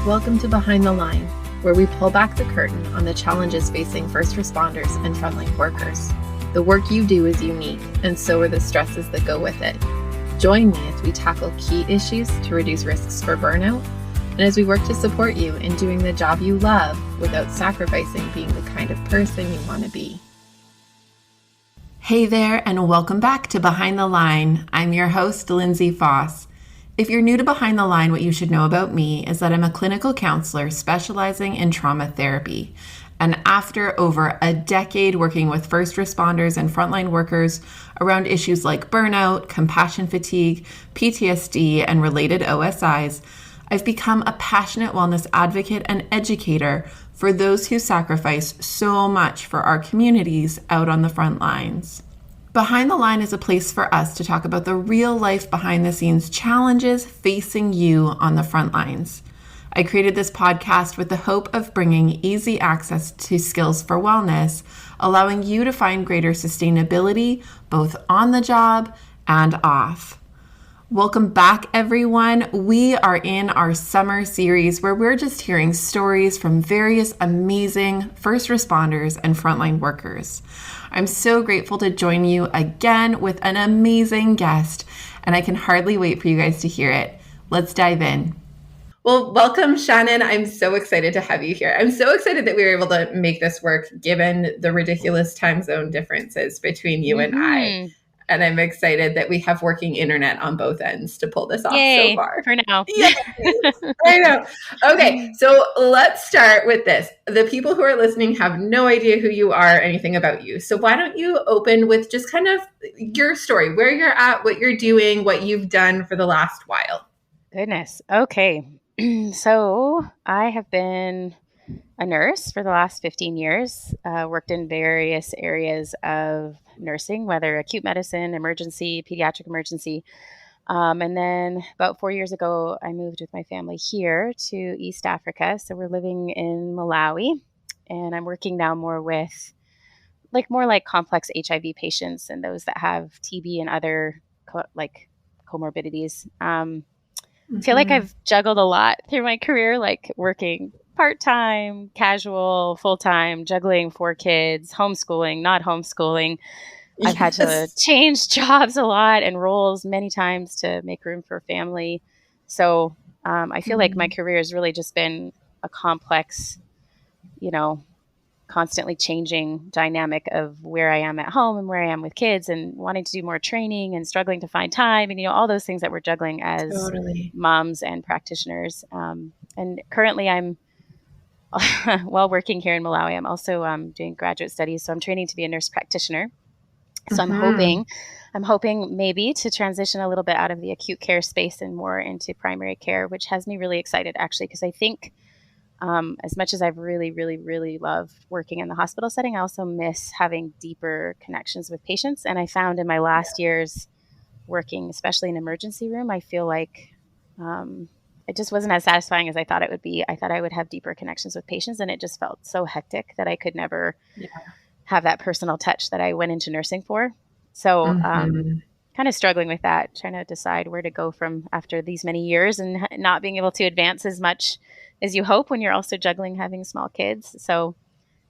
Welcome to Behind the Line, where we pull back the curtain on the challenges facing first responders and frontline workers. The work you do is unique, and so are the stresses that go with it. Join me as we tackle key issues to reduce risks for burnout, and as we work to support you in doing the job you love without sacrificing being the kind of person you want to be. Hey there, and welcome back to Behind the Line. I'm your host, Lindsay Faas. If you're new to Behind the Line, what you should know about me is that I'm a clinical counselor specializing in trauma therapy. And after over a decade working with first responders and frontline workers around issues like burnout, compassion fatigue, PTSD, and related OSIs, I've become a passionate wellness advocate and educator for those who sacrifice so much for our communities out on the front lines. Behind the Line is a place for us to talk about the real life behind the scenes challenges facing you on the front lines. I created this podcast with the hope of bringing easy access to skills for wellness, allowing you to find greater sustainability both on the job and off. Welcome back, everyone. We are in our summer series where we're just hearing stories from various amazing first responders and frontline workers. I'm so grateful to join you again with an amazing guest, and I can hardly wait for you guys to hear it. Let's dive in. Well, welcome, Shannon. I'm so excited to have you here. I'm so excited that we were able to make this work given the ridiculous time zone differences between you and I. And I'm excited that we have working internet on both ends to pull this off so far. For now. Yay, I know. Okay, so let's start with this. The people who are listening have no idea who you are, anything about you. So why don't you open with just kind of your story, where you're at, what you're doing, what you've done for the last while. Goodness. Okay. So I have been a nurse for the last 15 years, worked in various areas of nursing, whether acute medicine, emergency, pediatric emergency. And then about 4 years ago, I moved with my family here to East Africa. So we're living in Malawi, and I'm working now more with more like complex HIV patients and those that have TB and other comorbidities. I feel like I've juggled a lot through my career, like working part-time, casual, full-time, juggling 4 kids, homeschooling, not homeschooling. Yes. I've had to change jobs a lot and roles many times to make room for family. So I feel like my career has really just been a complex, constantly changing dynamic of where I am at home and where I am with kids and wanting to do more training and struggling to find time and, all those things that we're juggling as moms and practitioners. And currently I'm, while working here in Malawi, I'm also doing graduate studies. So I'm training to be a nurse practitioner. So I'm hoping maybe to transition a little bit out of the acute care space and more into primary care, which has me really excited actually, because I think as much as I've really, really, really loved working in the hospital setting, I also miss having deeper connections with patients. And I found in my last years working, especially in emergency room, I feel like it just wasn't as satisfying as I thought it would be. I thought I would have deeper connections with patients, and it just felt so hectic that I could never have that personal touch that I went into nursing for. So kind of struggling with that, trying to decide where to go from after these many years and not being able to advance as much as you hope when you're also juggling having small kids. So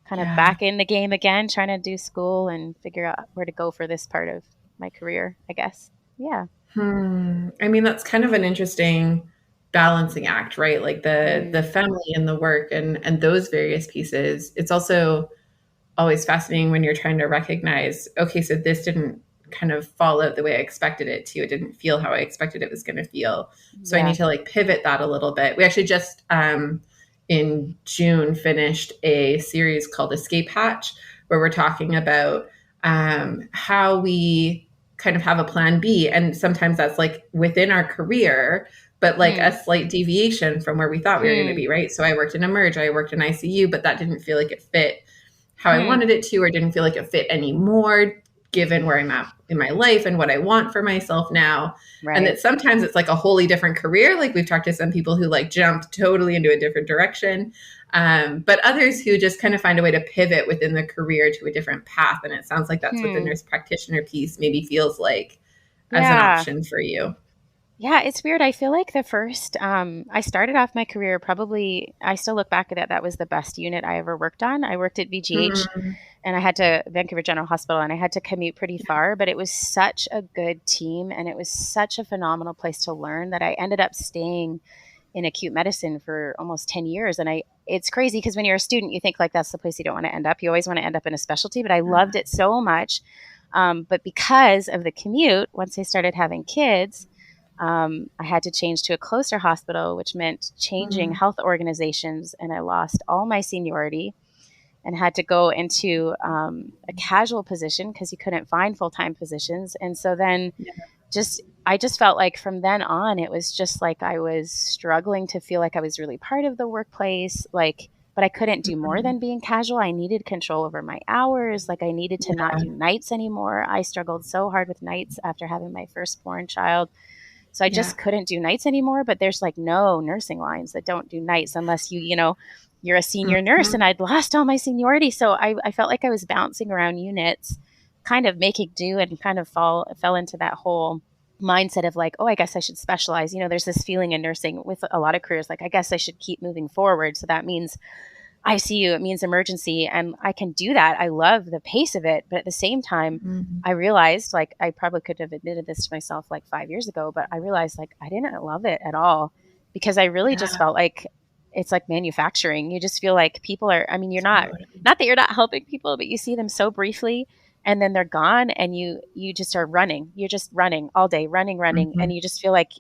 kind of back in the game again, trying to do school and figure out where to go for this part of my career, I guess. Yeah. I mean, that's kind of an interesting balancing act, right? Like the family and the work and those various pieces. It's also always fascinating when you're trying to recognize, okay, so this didn't kind of fall out the way I expected it to. It didn't feel how I expected it was going to feel. So I need to pivot that a little bit. We actually just in June finished a series called Escape Hatch, where we're talking about how we kind of have a plan B. And sometimes that's within our career, but a slight deviation from where we thought we were going to be, right? So I worked in Emerge, I worked in ICU, but that didn't feel like it fit how I wanted it to, or didn't feel like it fit anymore, given where I'm at in my life and what I want for myself now. Right. And that sometimes it's a wholly different career. We've talked to some people who jumped totally into a different direction. But others who just kind of find a way to pivot within the career to a different path. And it sounds like that's what the nurse practitioner piece maybe feels like as an option for you. Yeah, it's weird. I feel like the first, I started off my career probably, I still look back at it, that was the best unit I ever worked on. I worked at VGH Mm, and I had to, Vancouver General Hospital, and I had to commute pretty far, but it was such a good team and it was such a phenomenal place to learn that I ended up staying in acute medicine for almost 10 years. And it's crazy because when you're a student, you think like that's the place you don't want to end up. You always want to end up in a specialty, but I loved it so much. But because of the commute, once I started having kids, I had to change to a closer hospital, which meant changing mm, health organizations, and I lost all my seniority and had to go into a casual position because you couldn't find full-time positions. And so then yeah. I just felt like from then on, it was just like I was struggling to feel like I was really part of the workplace, like, but I couldn't do more Mm, than being casual. I needed control over my hours. Like I needed to not yeah. do nights anymore. I struggled so hard with nights after having my firstborn child. So I Yeah. just couldn't do nights anymore. But there's like no nursing lines that don't do nights unless you're a senior nurse, Mhm. and I'd lost all my seniority. So I felt like I was bouncing around units, kind of making do, and kind of fell into that whole mindset of like, oh, I guess I should specialize. There's this feeling in nursing with a lot of careers, like, I guess I should keep moving forward. So that means ICU, it means emergency, and I can do that. I love the pace of it. But at the same time, Mhm. I realized, like, I probably could have admitted this to myself like 5 years ago, but I realized like I didn't love it at all because I really just Yeah. felt like it's like manufacturing. You just feel like people are, I mean, you're Totally. not that you're not helping people, but you see them so briefly and then they're gone and you just are running. You're just running all day, running. And Mhm. you just feel like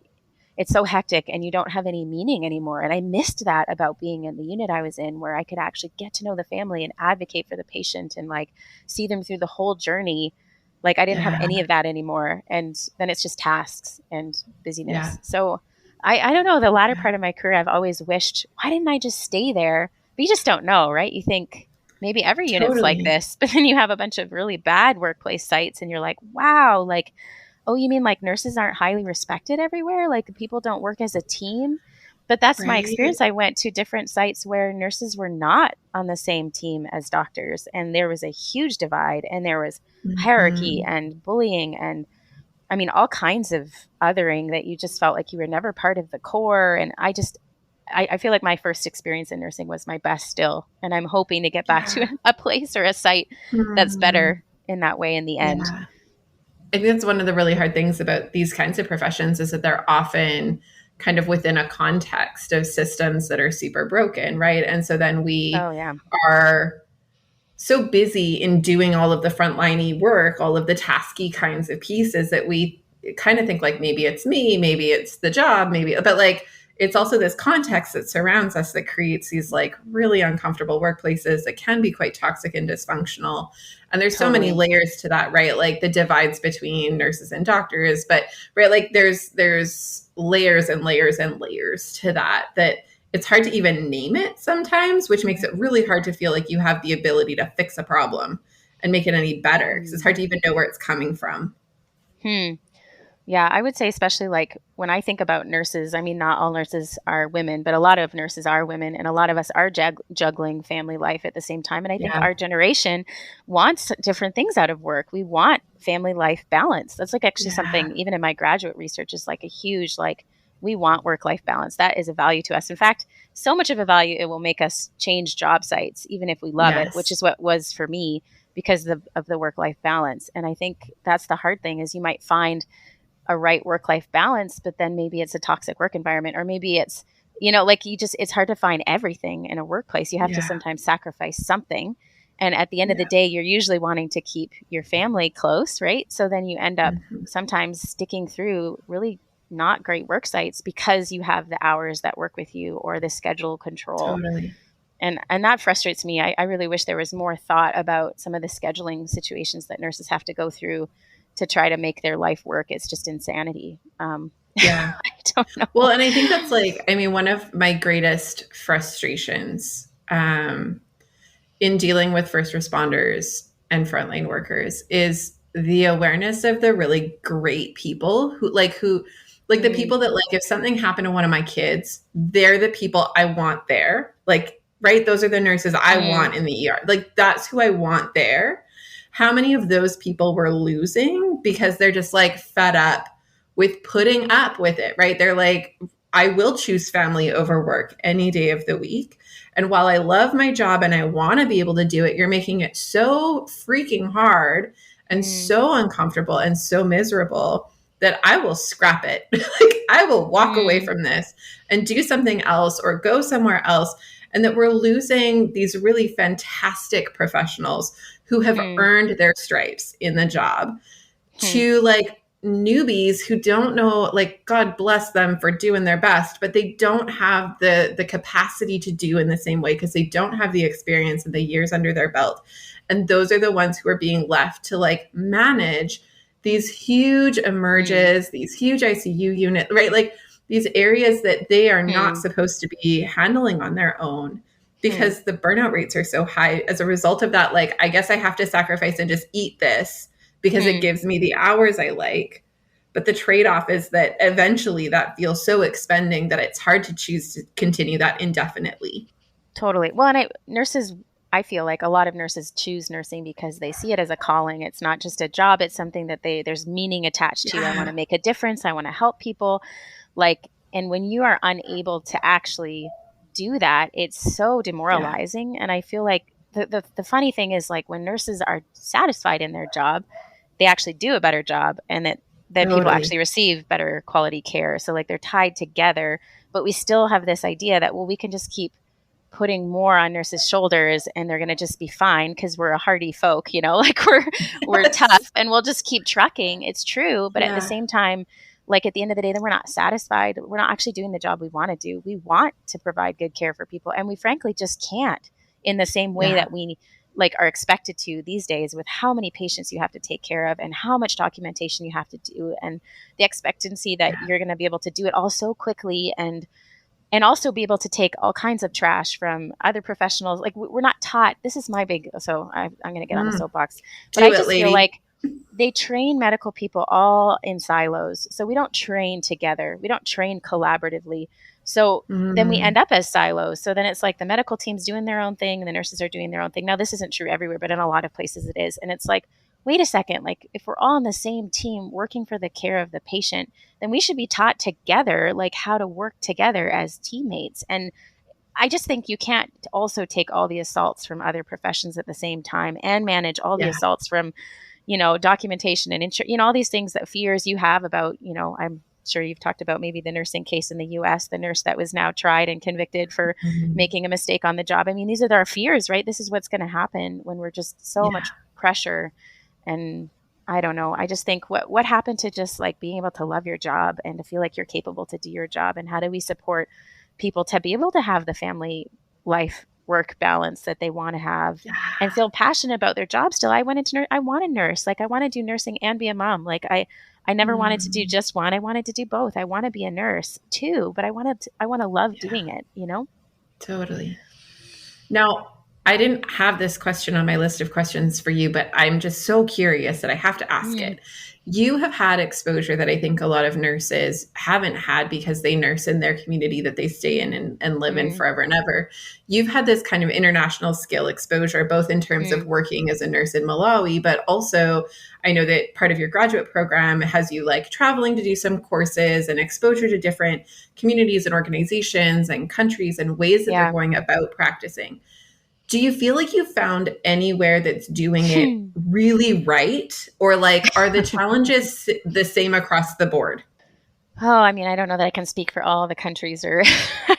it's so hectic and you don't have any meaning anymore. And I missed that about being in the unit I was in, where I could actually get to know the family and advocate for the patient and like see them through the whole journey. Like I didn't have Yeah. any of that anymore. And then it's just tasks and Yeah. busyness. So I don't know, the latter part of my career, I've always wished, why didn't I just stay there? But you just don't know, right? You think maybe every unit's like Totally. this, but then you have a bunch of really bad workplace sites and you're like, wow, like, oh, you mean like nurses aren't highly respected everywhere? Like people don't work as a team? But that's my Right? experience. I went to different sites where nurses were not on the same team as doctors, and there was a huge divide, and there was hierarchy Mhm. and bullying, and I mean, all kinds of othering that you just felt like you were never part of the core. And I feel like my first experience in nursing was my best still. And I'm hoping to get back to Yeah. a place or a site that's Mhm. better in that way in the end. Yeah. I think that's one of the really hard things about these kinds of professions is that they're often kind of within a context of systems that are super broken, right? And so then we Oh, yeah. are so busy in doing all of the frontliney work, all of the tasky kinds of pieces that we kind of think like maybe it's me, maybe it's the job, maybe, but like it's also this context that surrounds us that creates these like really uncomfortable workplaces that can be quite toxic and dysfunctional. And there's so many Totally. layers to that, right? Like the divides between nurses and doctors, but right, like there's layers and layers and layers to that it's hard to even name it sometimes, which makes it really hard to feel like you have the ability to fix a problem and make it any better because it's Mm. hard to even know where it's coming from. Hmm. Yeah, I would say, especially like when I think about nurses, I mean, not all nurses are women, but a lot of nurses are women, and a lot of us are juggling family life at the same time. And I think Yeah. our generation wants different things out of work. We want family life balance. That's like actually Yeah. something, even in my graduate research, is like a huge, like, we want work life balance. That is a value to us. In fact, so much of a value, it will make us change job sites, even if we love it, which Yes. is what was for me because of the work life balance. And I think that's the hard thing is you might find a right work life balance, but then maybe it's a toxic work environment, or maybe it's, like it's hard to find everything in a workplace. You have to Yeah. sometimes sacrifice something. And at the end of the Yeah. day, you're usually wanting to keep your family close, right? So then you end up Mhm. sometimes sticking through really not great work sites because you have the hours that work with you or the schedule control. Totally. And that frustrates me. I really wish there was more thought about some of the scheduling situations that nurses have to go through to try to make their life work. It's just insanity. Yeah. I don't Well, know. and I think that's like, I mean, one of my greatest frustrations in dealing with first responders and frontline workers is the awareness of the really great people who like the Mm, people that like if something happened to one of my kids, they're the people I want there. Like, right, those are the nurses I mm, want in the ER. Like that's who I want there. How many of those people we're losing because they're just like fed up with putting up with it, right? They're like, I will choose family over work any day of the week. And while I love my job and I want to be able to do it, you're making it so freaking hard and so uncomfortable and so miserable that I will scrap it. Like, I will walk away from this and do something else or go somewhere else. And that we're losing these really fantastic professionals who have earned their stripes in the job to like newbies who don't know, like, God bless them for doing their best, but they don't have the capacity to do in the same way because they don't have the experience and the years under their belt. And those are the ones who are being left to like manage these huge emerges, these huge ICU units, right? Like these areas that they are not supposed to be handling on their own because the burnout rates are so high as a result of that. Like, I guess I have to sacrifice and just eat this because it gives me the hours I like. But the trade-off is that eventually that feels so expending that it's hard to choose to continue that indefinitely. Totally. Well, and nurses, I feel like a lot of nurses choose nursing because they see it as a calling. It's not just a job. It's something that there's meaning attached to. I want to make a difference. I want to help people. Like, and when you are unable to actually do that, it's so demoralizing. And I feel like the funny thing is, like, when nurses are satisfied in their job, they actually do a better job, and that people actually receive better quality care. So like they're tied together, but we still have this idea that, well, we can just keep putting more on nurses' shoulders and they're going to just be fine because we're a hardy folk, like we're tough and we'll just keep trucking. It's true. But at the same time, like at the end of the day, then we're not satisfied. We're not actually doing the job we want to do. We want to provide good care for people, and we frankly just can't in the same way that we like are expected to these days, with how many patients you have to take care of and how much documentation you have to do, and the expectancy that you're going to be able to do it all so quickly, and also be able to take all kinds of trash from other professionals. Like, we're not taught. This is my big, so I'm going to get on the soapbox, but I just feel like they train medical people all in silos. So we don't train together. We don't train collaboratively. So then we end up as silos. So then it's like the medical team's doing their own thing and the nurses are doing their own thing. Now, this isn't true everywhere, but in a lot of places it is. And it's like, wait a second, like if we're all on the same team working for the care of the patient, then we should be taught together, like how to work together as teammates. And I just think you can't also take all the assaults from other professions at the same time and manage all the assaults from, documentation and all these things, that fears you have about, I'm sure you've talked about maybe the nursing case in the US, the nurse that was now tried and convicted for making a mistake on the job. I mean, these are our fears, right? This is what's going to happen when we're just so much pressure. And I don't know. I just think what happened to just like being able to love your job and to feel like you're capable to do your job? And how do we support people to be able to have the family life work balance that they want to have and feel passionate about their job still? I want to nurse. Like, I want to do nursing and be a mom. Like, I never wanted to do just one. I wanted to do both. I want to be a nurse too, but I want to love doing it, Totally. Now, I didn't have this question on my list of questions for you, but I'm just so curious that I have to ask it. You have had exposure that I think a lot of nurses haven't had because they nurse in their community that they stay in and live in forever and ever. You've had this kind of international skill exposure, both in terms of working as a nurse in Malawi, but also I know that part of your graduate program has you like traveling to do some courses and exposure to different communities and organizations and countries and ways that they're going about practicing. Do you feel like you found anywhere that's doing it really right? Or like, are the challenges the same across the board? Oh, I mean, I don't know that I can speak for all the countries or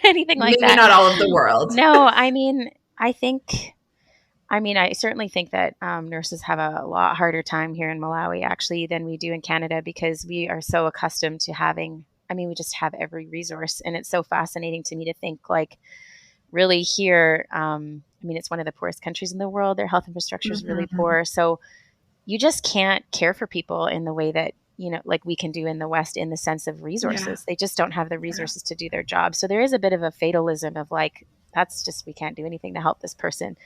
anything like that. Maybe not all of the world. No, I mean, I certainly think that nurses have a lot harder time here in Malawi, actually, than we do in Canada, because we are so accustomed to having, we just have every resource. And it's so fascinating to me to think, like, really here, it's one of the poorest countries in the world. Their health infrastructure is really poor. So you just can't care for people in the way that, like we can do in the West, in the sense of resources. They just don't have the resources to do their job. So there is a bit of a fatalism of like, we can't do anything to help this person,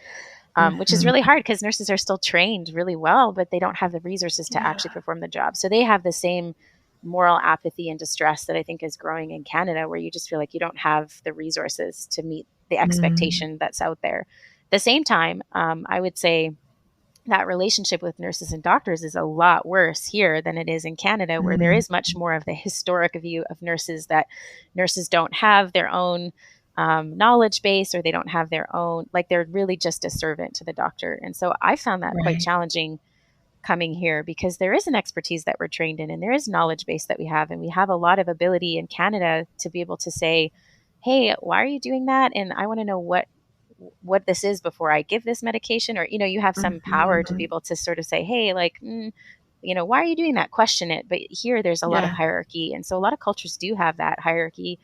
which is really hard because nurses are still trained really well, but they don't have the resources to actually perform the job. So they have the same moral apathy and distress that I think is growing in Canada, where you just feel like you don't have the resources to meet the expectation that's out there. At the same time, I would say that relationship with nurses and doctors is a lot worse here than it is in Canada, where there is much more of the historic view of nurses, that nurses don't have their own knowledge base, or they don't have their own, like they're really just a servant to the doctor. And so I found that quite challenging coming here, because there is an expertise that we're trained in, and there is knowledge base that we have. And we have a lot of ability in Canada to be able to say, hey, why are you doing that? And I want to know what this is before I give this medication. Or, you have some power to be able to sort of say, hey, like, why are you doing that? Question it. But here there's a lot of hierarchy. And so a lot of cultures do have that hierarchy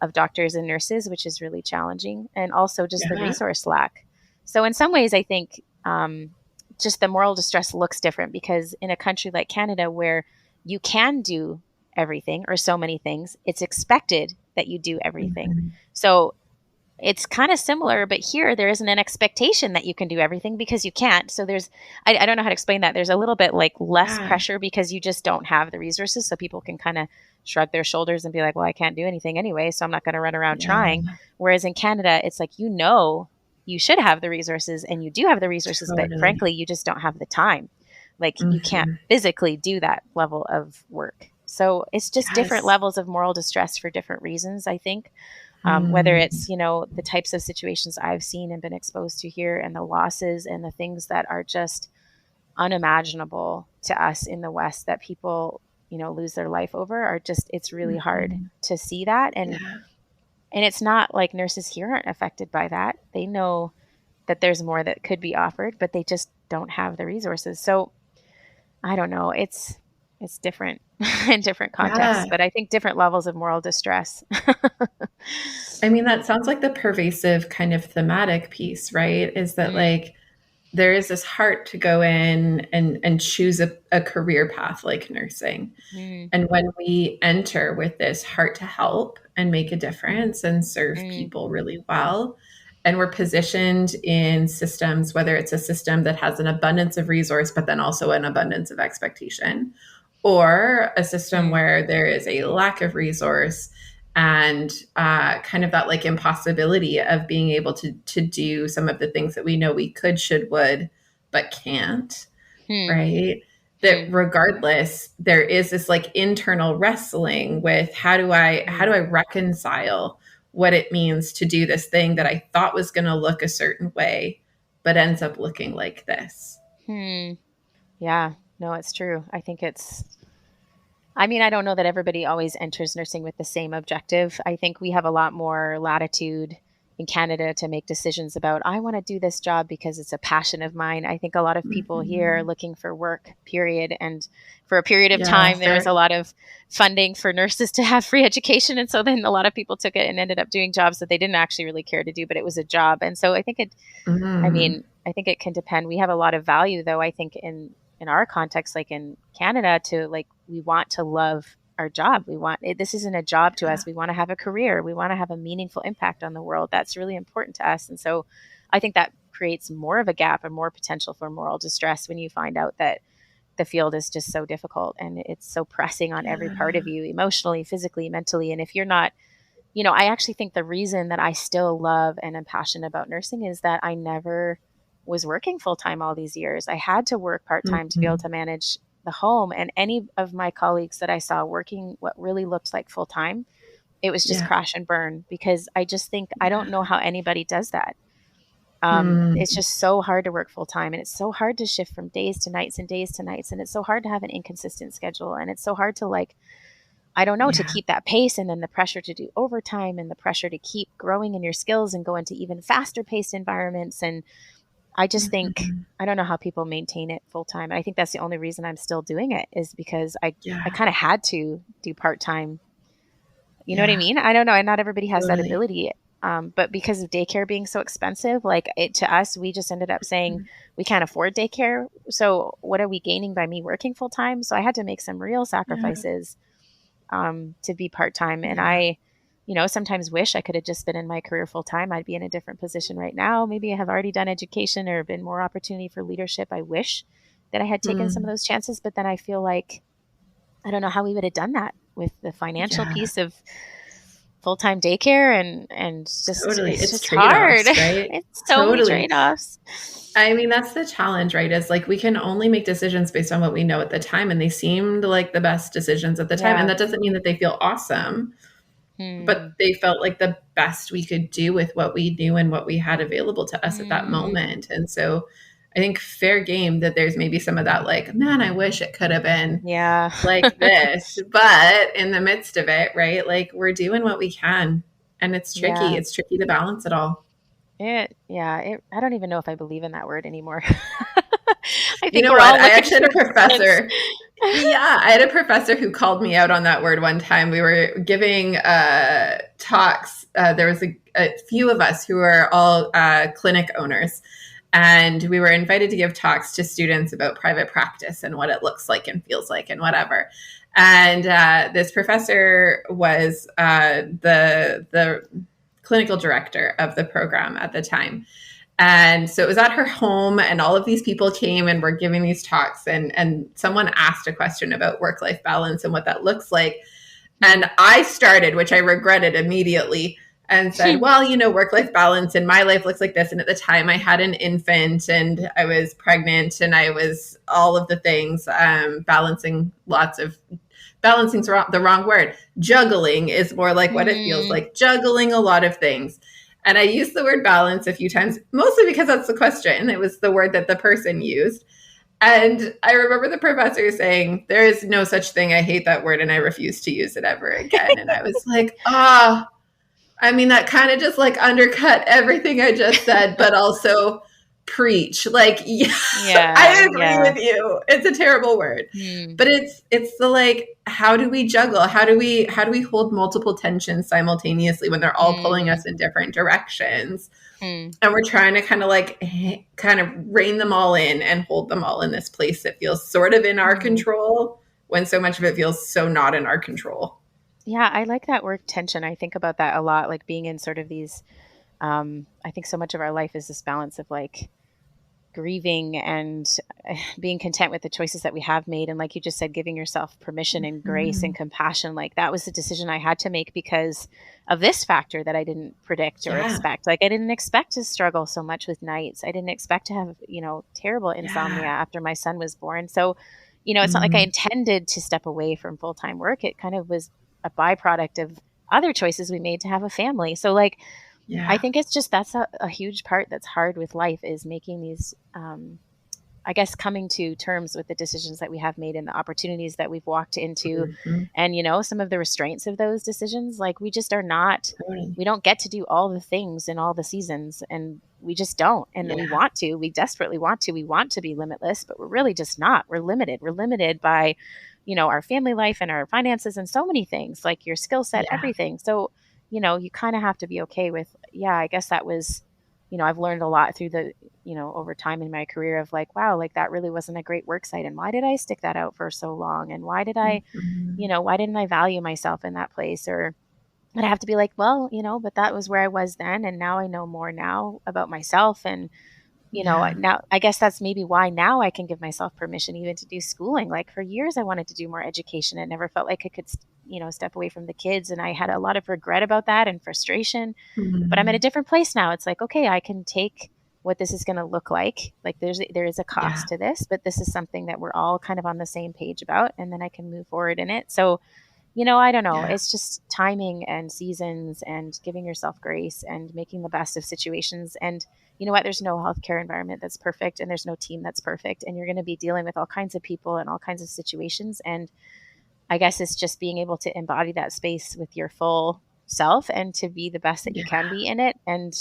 of doctors and nurses, which is really challenging. And also just the resource lack. So in some ways, I think just the moral distress looks different, because in a country like Canada, where you can do everything or so many things, it's expected that you do everything. So it's kind of similar, but here there isn't an expectation that you can do everything, because you can't. So there's, I don't know how to explain that. There's a little bit like less pressure, because you just don't have the resources. So people can kind of shrug their shoulders and be like, well, I can't do anything anyway, so I'm not going to run around trying. Whereas in Canada, it's like, you should have the resources, and you do have the resources, but frankly, you just don't have the time. Like you can't physically do that level of work. So it's just different levels of moral distress for different reasons, I think. Whether it's, the types of situations I've seen and been exposed to here, and the losses and the things that are just unimaginable to us in the West that people, lose their life over, are just, it's really hard to see that. And it's not like nurses here aren't affected by that. They know that there's more that could be offered, but they just don't have the resources. So I don't know. It's different in different contexts, but I think different levels of moral distress. I mean, that sounds like the pervasive kind of thematic piece, right? Is that like, there is this heart to go in and choose a career path like nursing. And when we enter with this heart to help and make a difference and serve people really well, and we're positioned in systems, whether it's a system that has an abundance of resource, but then also an abundance of expectation, or a system where there is a lack of resource and kind of that like impossibility of being able to do some of the things that we know we could, should, would, but can't, right? That regardless, there is this like internal wrestling with how do I reconcile what it means to do this thing that I thought was going to look a certain way, but ends up looking like this. Yeah, no, it's true. I think I don't know that everybody always enters nursing with the same objective. I think we have a lot more latitude in Canada to make decisions about, I want to do this job because it's a passion of mine. I think a lot of people here are looking for work, period. And for a period of time, there was a lot of funding for nurses to have free education. And so then a lot of people took it and ended up doing jobs that they didn't actually really care to do, but it was a job. And so I think I think it can depend. We have a lot of value, though, I think in our context, like in Canada, to like, we want to love our job. This isn't a job to us. We want to have a career. We want to have a meaningful impact on the world. That's really important to us. And so I think that creates more of a gap and more potential for moral distress when you find out that the field is just so difficult and it's so pressing on every part of you, emotionally, physically, mentally. And if you're not, I actually think the reason that I still love and am passionate about nursing is that I never was working full-time all these years. I had to work part-time to be able to manage the home. And any of my colleagues that I saw working what really looked like full-time, it was just crash and burn, because I just think, I don't know how anybody does that. It's just so hard to work full-time, and it's so hard to shift from days to nights and days to nights. And it's so hard to have an inconsistent schedule. And it's so hard to to keep that pace, and then the pressure to do overtime and the pressure to keep growing in your skills and go into even faster paced environments. And I just think, I don't know how people maintain it full time. And I think that's the only reason I'm still doing it, is because I kind of had to do part-time. You know what I mean? I don't know. And not everybody has that ability. But because of daycare being so expensive, to us, we just ended up saying we can't afford daycare. So what are we gaining by me working full time? So I had to make some real sacrifices to be part-time. And I sometimes wish I could have just been in my career full time. I'd be in a different position right now. Maybe I have already done education or been more opportunity for leadership. I wish that I had taken some of those chances, but then I feel like I don't know how we would have done that with the financial piece of full-time daycare and just Totally. it's just trade-offs, hard. right? It's so many trade-offs. I mean, that's the challenge, right? Is like we can only make decisions based on what we know at the time, and they seemed like the best decisions at the time. And that doesn't mean that they feel awesome, but they felt like the best we could do with what we knew and what we had available to us at that moment. And so I think fair game that there's maybe some of that, like, man, I wish it could have been like this. But in the midst of it, right, like we're doing what we can. And it's tricky. Yeah. It's tricky to balance it all. I don't even know if I believe in that word anymore. I think we're all I actually had a professor. I had a professor who called me out on that word one time. We were giving talks. There was a few of us who are all clinic owners. And we were invited to give talks to students about private practice and what it looks like and feels like and whatever. And this professor was the clinical director of the program at the time. And so it was at her home, and all of these people came and were giving these talks, and someone asked a question about work-life balance and what that looks like. And I started, which I regretted immediately, and said, well, you know, work-life balance in my life looks like this. And at the time I had an infant and I was pregnant and I was all of the things, balancing's the wrong word. Juggling is more like what it feels like, juggling a lot of things. And I used the word balance a few times, mostly because that's the question. It was the word that the person used. And I remember the professor saying, there is no such thing. I hate that word and I refuse to use it ever again. And I was like, I mean, that kind of just like undercut everything I just said, but also preach. Like, I agree with you. It's a terrible word, but it's the like, how do we juggle? How do we hold multiple tensions simultaneously when they're all pulling us in different directions? And we're trying to kind of rein them all in and hold them all in this place that feels sort of in our control when so much of it feels so not in our control. Yeah, I like that word tension. I think about that a lot, like being in sort of these, I think so much of our life is this balance of like grieving and being content with the choices that we have made. And like you just said, giving yourself permission and grace and compassion. Like that was a decision I had to make because of this factor that I didn't predict or expect. Like I didn't expect to struggle so much with nights. I didn't expect to have, terrible insomnia after my son was born. So, it's not like I intended to step away from full-time work. It kind of was a byproduct of other choices we made to have a family. So like, I think it's just, that's a huge part that's hard with life is making these, I guess, coming to terms with the decisions that we have made and the opportunities that we've walked into and, some of the restraints of those decisions. Like we just are not, we don't get to do all the things in all the seasons and we just don't. And we desperately want to be limitless, but we're really just not. We're limited by, our family life and our finances and so many things like your skill set, everything. So, you kind of have to be okay with, I guess that was, I've learned a lot through the, over time in my career of like, wow, like that really wasn't a great work site. And why did I stick that out for so long? And why did I, why didn't I value myself in that place? Or I'd have to be like, well, but that was where I was then. And now I know more now about myself. And, now I guess that's maybe why now I can give myself permission even to do schooling. Like for years, I wanted to do more education. It never felt like I could, step away from the kids. And I had a lot of regret about that and frustration, but I'm at a different place now. It's like, okay, I can take what this is going to look like. Like there is a cost to this, but this is something that we're all kind of on the same page about. And then I can move forward in it. So, I don't know. It's just timing and seasons and giving yourself grace and making the best of situations. And you know what? There's no healthcare environment that's perfect and there's no team that's perfect. And you're going to be dealing with all kinds of people and all kinds of situations. And I guess it's just being able to embody that space with your full self and to be the best that you can be in it. And,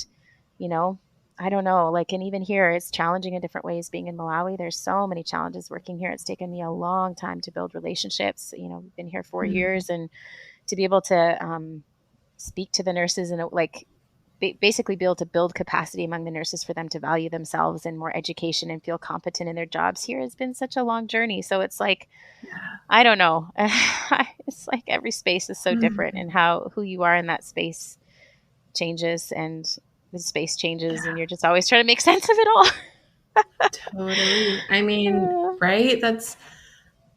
I don't know, like, and even here it's challenging in different ways being in Malawi. There's so many challenges working here. It's taken me a long time to build relationships. I've been here 4 years and to be able to speak to the nurses and like basically be able to build capacity among the nurses for them to value themselves and more education and feel competent in their jobs here has been such a long journey. So it's like, I don't know. It's like every space is so different and who you are in that space changes and the space changes and you're just always trying to make sense of it all. Totally. I mean, right?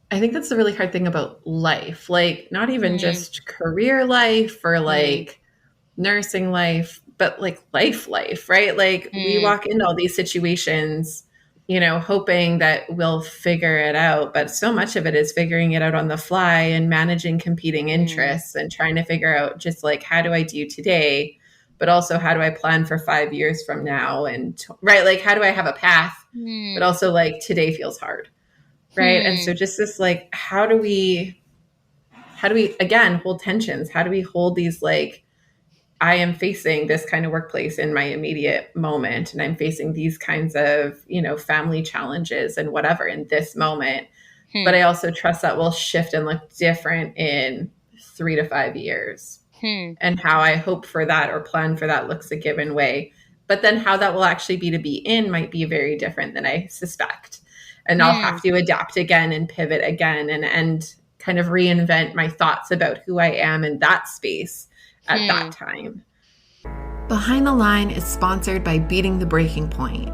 I think that's the really hard thing about life. Like, not even Hmm. just career life or Hmm. like nursing life, but like life, right? Like, we Hmm. walk into all these situations, hoping that we'll figure it out. But so much of it is figuring it out on the fly and managing competing Hmm. interests and trying to figure out just like, how do I do today? But also, how do I plan for 5 years from now? And, right, like, how do I have a path? But Hmm. also, like, today feels hard, right? And Hmm. so, just this, like, how do we again hold tensions? How do we hold these, like, I am facing this kind of workplace in my immediate moment, and I'm facing these kinds of, family challenges and whatever in this moment. But Hmm. I also trust that will shift and look different in 3 to 5 years. Hmm. And how I hope for that or plan for that looks a given way. But then how that will actually be to be in might be very different than I suspect. And I'll Hmm. have to adapt again and pivot again and kind of reinvent my thoughts about who I am in that space at Hmm. that time. Behind the Line is sponsored by Beating the Breaking Point.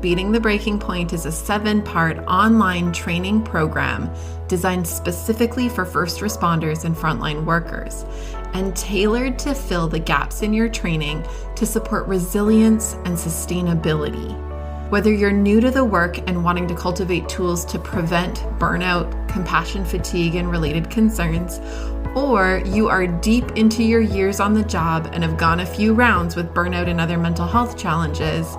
Beating the Breaking Point is a 7-part online training program designed specifically for first responders and frontline workers and tailored to fill the gaps in your training to support resilience and sustainability. Whether you're new to the work and wanting to cultivate tools to prevent burnout, compassion fatigue, and related concerns, or you are deep into your years on the job and have gone a few rounds with burnout and other mental health challenges,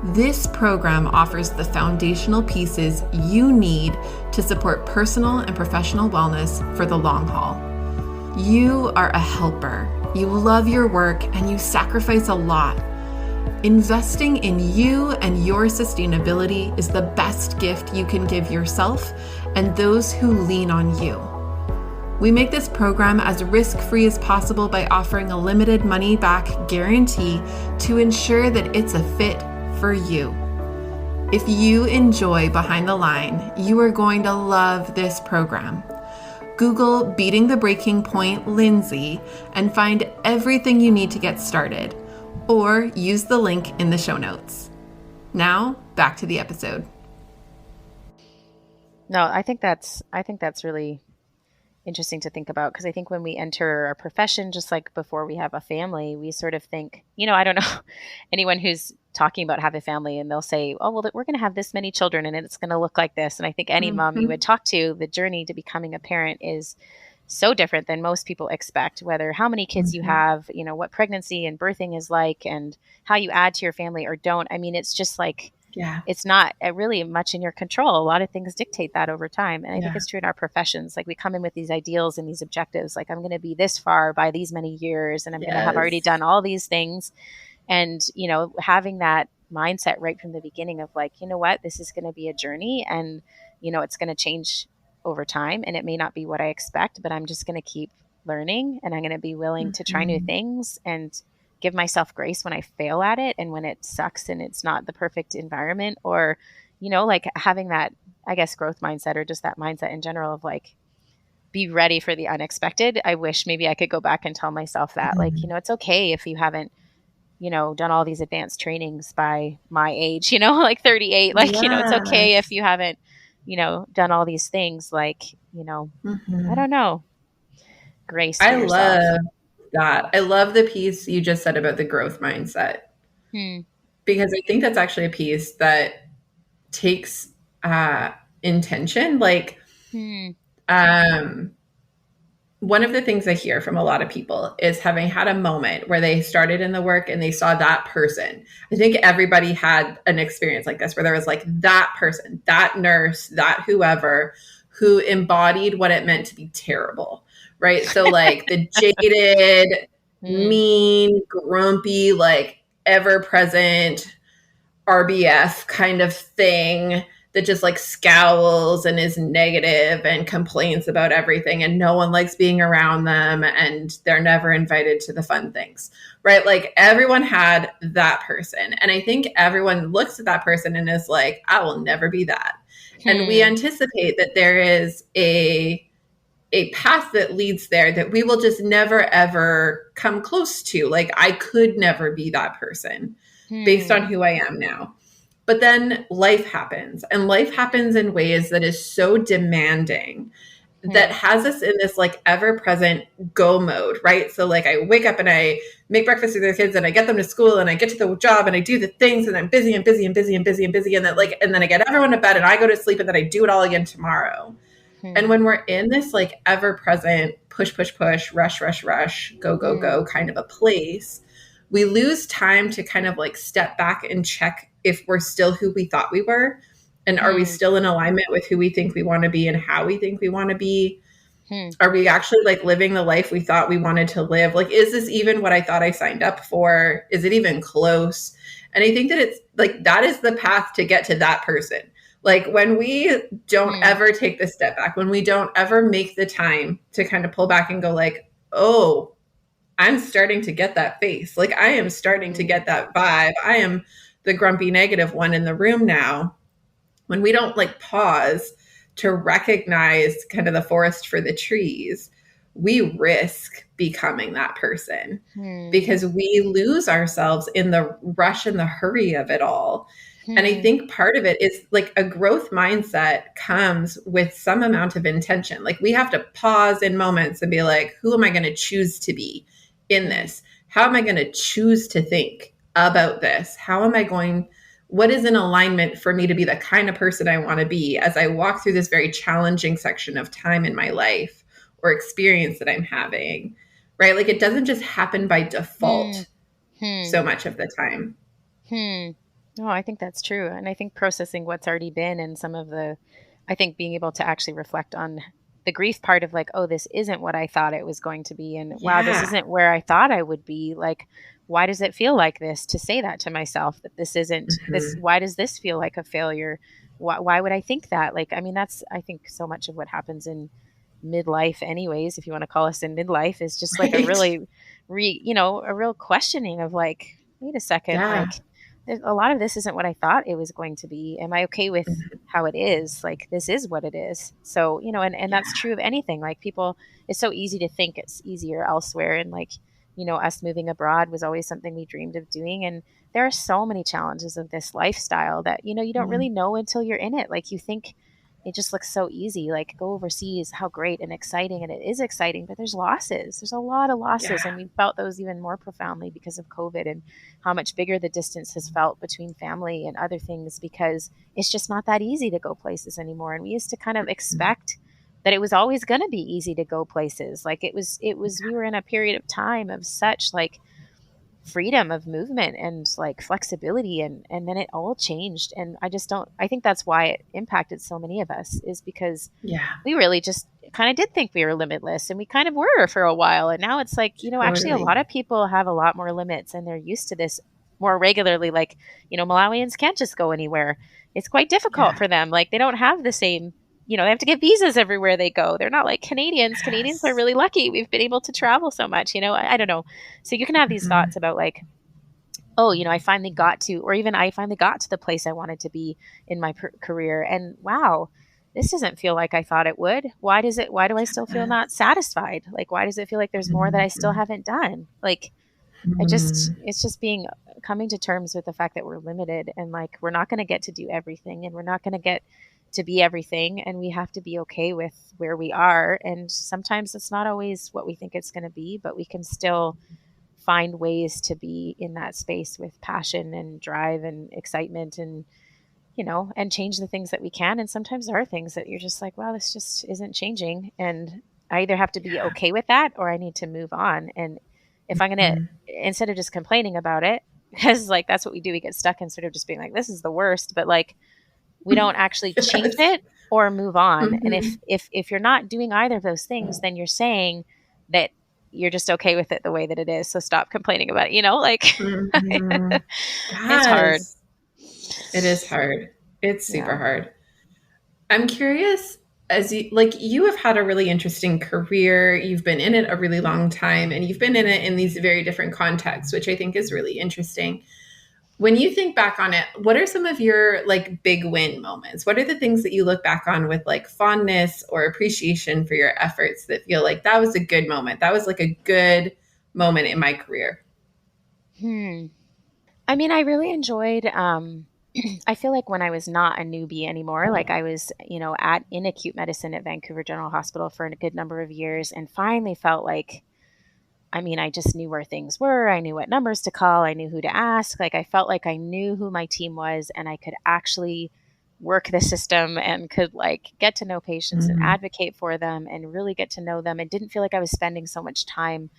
this program offers the foundational pieces you need to support personal and professional wellness for the long haul. You are a helper. You love your work and you sacrifice a lot. Investing in you and your sustainability is the best gift you can give yourself and those who lean on you. We make this program as risk-free as possible by offering a limited money-back guarantee to ensure that it's a fit for you. If you enjoy Behind the Line, you are going to love this program. Google Beating the Breaking Point Lindsay and find everything you need to get started, or use the link in the show notes. Now, back to the episode. No, I think that's really interesting to think about, because I think when we enter a profession, just like before we have a family, we sort of think, I don't know anyone who's talking about having a family and they'll say, oh, well, we're going to have this many children and it's going to look like this. And I think any mom you would talk to, the journey to becoming a parent is so different than most people expect, whether how many kids you have, what pregnancy and birthing is like, and how you add to your family or don't. I mean, it's just like, it's not really much in your control. A lot of things dictate that over time. And I think it's true in our professions. Like, we come in with these ideals and these objectives, like, I'm going to be this far by these many years, and I'm going to have already done all these things. And, having that mindset right from the beginning of like, you know what, this is going to be a journey, and, it's going to change over time, and it may not be what I expect, but I'm just going to keep learning, and I'm going to be willing to try new things and give myself grace when I fail at it and when it sucks and it's not the perfect environment, or, like having that, I guess, growth mindset, or just that mindset in general of like, be ready for the unexpected. I wish maybe I could go back and tell myself that, like, it's okay if you haven't, done all these advanced trainings by my age, like 38, like, it's okay if you haven't, done all these things, like, I don't know, grace for yourself. Love that. I love the piece you just said about the growth mindset, because I think that's actually a piece that takes intention. Like, one of the things I hear from a lot of people is having had a moment where they started in the work and they saw that person. I think everybody had an experience like this, where there was like that person, that nurse, that whoever, who embodied what it meant to be terrible, right? So like the jaded, mean, grumpy, like ever present RBF kind of thing that just like scowls and is negative and complains about everything, and no one likes being around them, and they're never invited to the fun things, right? Like, everyone had that person. And I think everyone looks at that person and is like, I will never be that. And we anticipate that there is a path that leads there that we will just never, ever come close to. Like, I could never be that person based on who I am now. But then life happens, and life happens in ways that is so demanding that has us in this like ever present go mode, right? So like I wake up and I make breakfast for their kids and I get them to school and I get to the job and I do the things and I'm busy and busy and busy and busy and busy. And then and then I get everyone to bed and I go to sleep and then I do it all again tomorrow. And when we're in this like ever present push, push, push, rush, rush, rush, go, go, go kind of a place, we lose time to kind of like step back and check if we're still who we thought we were. And are we still in alignment with who we think we want to be and how we think we want to be? Are we actually like living the life we thought we wanted to live? Like, is this even what I thought I signed up for? Is it even close? And I think that it's like, that is the path to get to that person. Like when we don't ever take the step back, when we don't ever make the time to kind of pull back and go like, oh, I'm starting to get that face. Like I am starting to get that vibe. I am the grumpy negative one in the room now. When we don't like pause to recognize kind of the forest for the trees, we risk becoming that person because we lose ourselves in the rush and the hurry of it all. And I think part of it is like a growth mindset comes with some amount of intention. Like we have to pause in moments and be like, who am I going to choose to be in this? How am I going to choose to think about this? What is in alignment for me to be the kind of person I want to be as I walk through this very challenging section of time in my life or experience that I'm having, right? Like it doesn't just happen by default so much of the time. No, I think that's true. And I think processing what's already been and I think being able to actually reflect on the grief part of like, oh, this isn't what I thought it was going to be. And wow, this isn't where I thought I would be. Like, why does it feel like this to say that to myself, that this isn't this? Why does this feel like a failure? Why would I think that? Like, I mean, that's, I think so much of what happens in midlife anyways, if you want to call us in midlife, is just like a really, a real questioning of like, wait a second, like a lot of this isn't what I thought it was going to be. Am I okay with how it is? Like, this is what it is. So, and that's true of anything. Like people, it's so easy to think it's easier elsewhere. And like, us moving abroad was always something we dreamed of doing. And there are so many challenges of this lifestyle that, you don't really know until you're in it. Like you think it just looks so easy, like go overseas, how great and exciting. And it is exciting, but there's losses. There's a lot of losses. And we felt those even more profoundly because of COVID and how much bigger the distance has felt between family and other things, because it's just not that easy to go places anymore. And we used to kind of expect that it was always going to be easy to go places. Like it was, we were in a period of time of such like freedom of movement and like flexibility, and then it all changed. And I think that's why it impacted so many of us, is because we really just kind of did think we were limitless, and we kind of were for a while. And now it's like, actually a lot of people have a lot more limits, and they're used to this more regularly. Like, Malawians can't just go anywhere. It's quite difficult for them. Like they don't have the same, they have to get visas everywhere they go. They're not like Canadians. Yes. Canadians are really lucky. We've been able to travel so much, I don't know. So you can have these thoughts about like, oh, I finally got to the place I wanted to be in my career. And wow, this doesn't feel like I thought it would. Why do I still feel not satisfied? Like, why does it feel like there's more that I still haven't done? Like, it's just coming to terms with the fact that we're limited, and like, we're not going to get to do everything, and we're not going to get to be everything, and we have to be okay with where we are. And sometimes it's not always what we think it's going to be, but we can still find ways to be in that space with passion and drive and excitement, and and change the things that we can. And sometimes there are things that you're just like, wow, this just isn't changing, and I either have to be okay with that or I need to move on. And if I'm going to, instead of just complaining about it, because like that's what we do, we get stuck in sort of just being like, this is the worst, but like we don't actually change it or move on. And if you're not doing either of those things, then you're saying that you're just okay with it the way that it is. So stop complaining about it, like it's hard. It is hard. It's super hard. I'm curious, as you have had a really interesting career. You've been in it a really long time, and you've been in it in these very different contexts, which I think is really interesting. When you think back on it, what are some of your like big win moments? What are the things that you look back on with like fondness or appreciation for your efforts that feel like that was a good moment? That was like a good moment in my career. I mean, I really enjoyed I feel like when I was not a newbie anymore, like I was, in acute medicine at Vancouver General Hospital for a good number of years, and finally felt like, I just knew where things were. I knew what numbers to call. I knew who to ask. Like I felt like I knew who my team was, and I could actually work the system and could like get to know patients and advocate for them and really get to know them. And didn't feel like I was spending so much time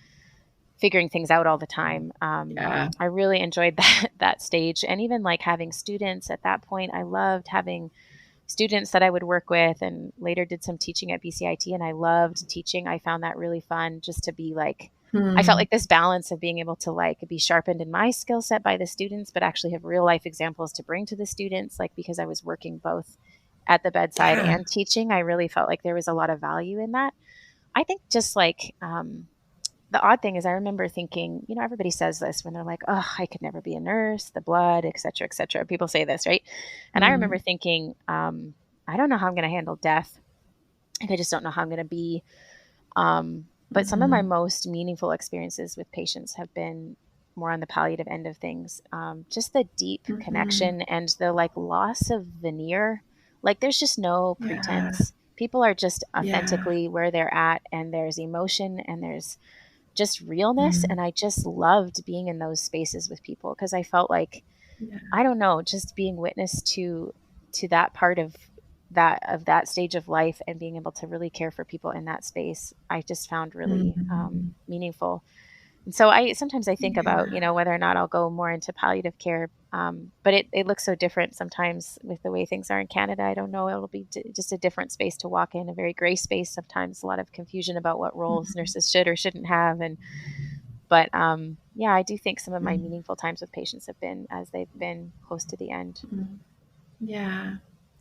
figuring things out all the time. I really enjoyed that stage. And even like having students at that point, I loved having students that I would work with, and later did some teaching at BCIT, and I loved teaching. I found that really fun, just to be like, I felt like this balance of being able to like be sharpened in my skill set by the students, but actually have real life examples to bring to the students. Like, because I was working both at the bedside and teaching, I really felt like there was a lot of value in that. I think just like, the odd thing is I remember thinking, everybody says this when they're like, oh, I could never be a nurse, the blood, et cetera, et cetera. People say this, right? And I remember thinking, I don't know how I'm going to handle death. I just don't know how I'm going to be. But some of my most meaningful experiences with patients have been more on the palliative end of things. Just the deep connection and the like loss of veneer. Like there's just no pretense. People are just authentically where they're at, and there's emotion and there's just realness. And I just loved being in those spaces with people, because I felt like, I don't know, just being witness to that part of that stage of life and being able to really care for people in that space, I just found really meaningful. And so sometimes I think about, whether or not I'll go more into palliative care. But it looks so different sometimes with the way things are in Canada. I don't know. It'll be just a different space to walk in, a very gray space. Sometimes a lot of confusion about what roles nurses should or shouldn't have. But I do think some of my meaningful times with patients have been as they've been close to the end. Yeah.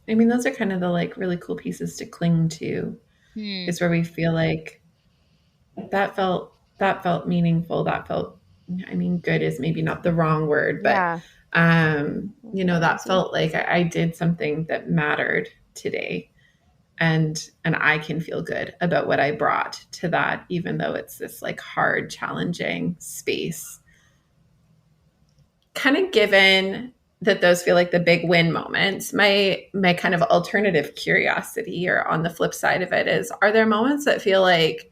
I mean, those are kind of the like really cool pieces to cling to, is where we feel like that felt meaningful. That felt, good is maybe not the wrong word, but, that felt like I did something that mattered today, and I can feel good about what I brought to that, even though it's this like hard, challenging space. Kind of given that those feel like the big win moments, my kind of alternative curiosity, or on the flip side of it, is, are there moments that feel like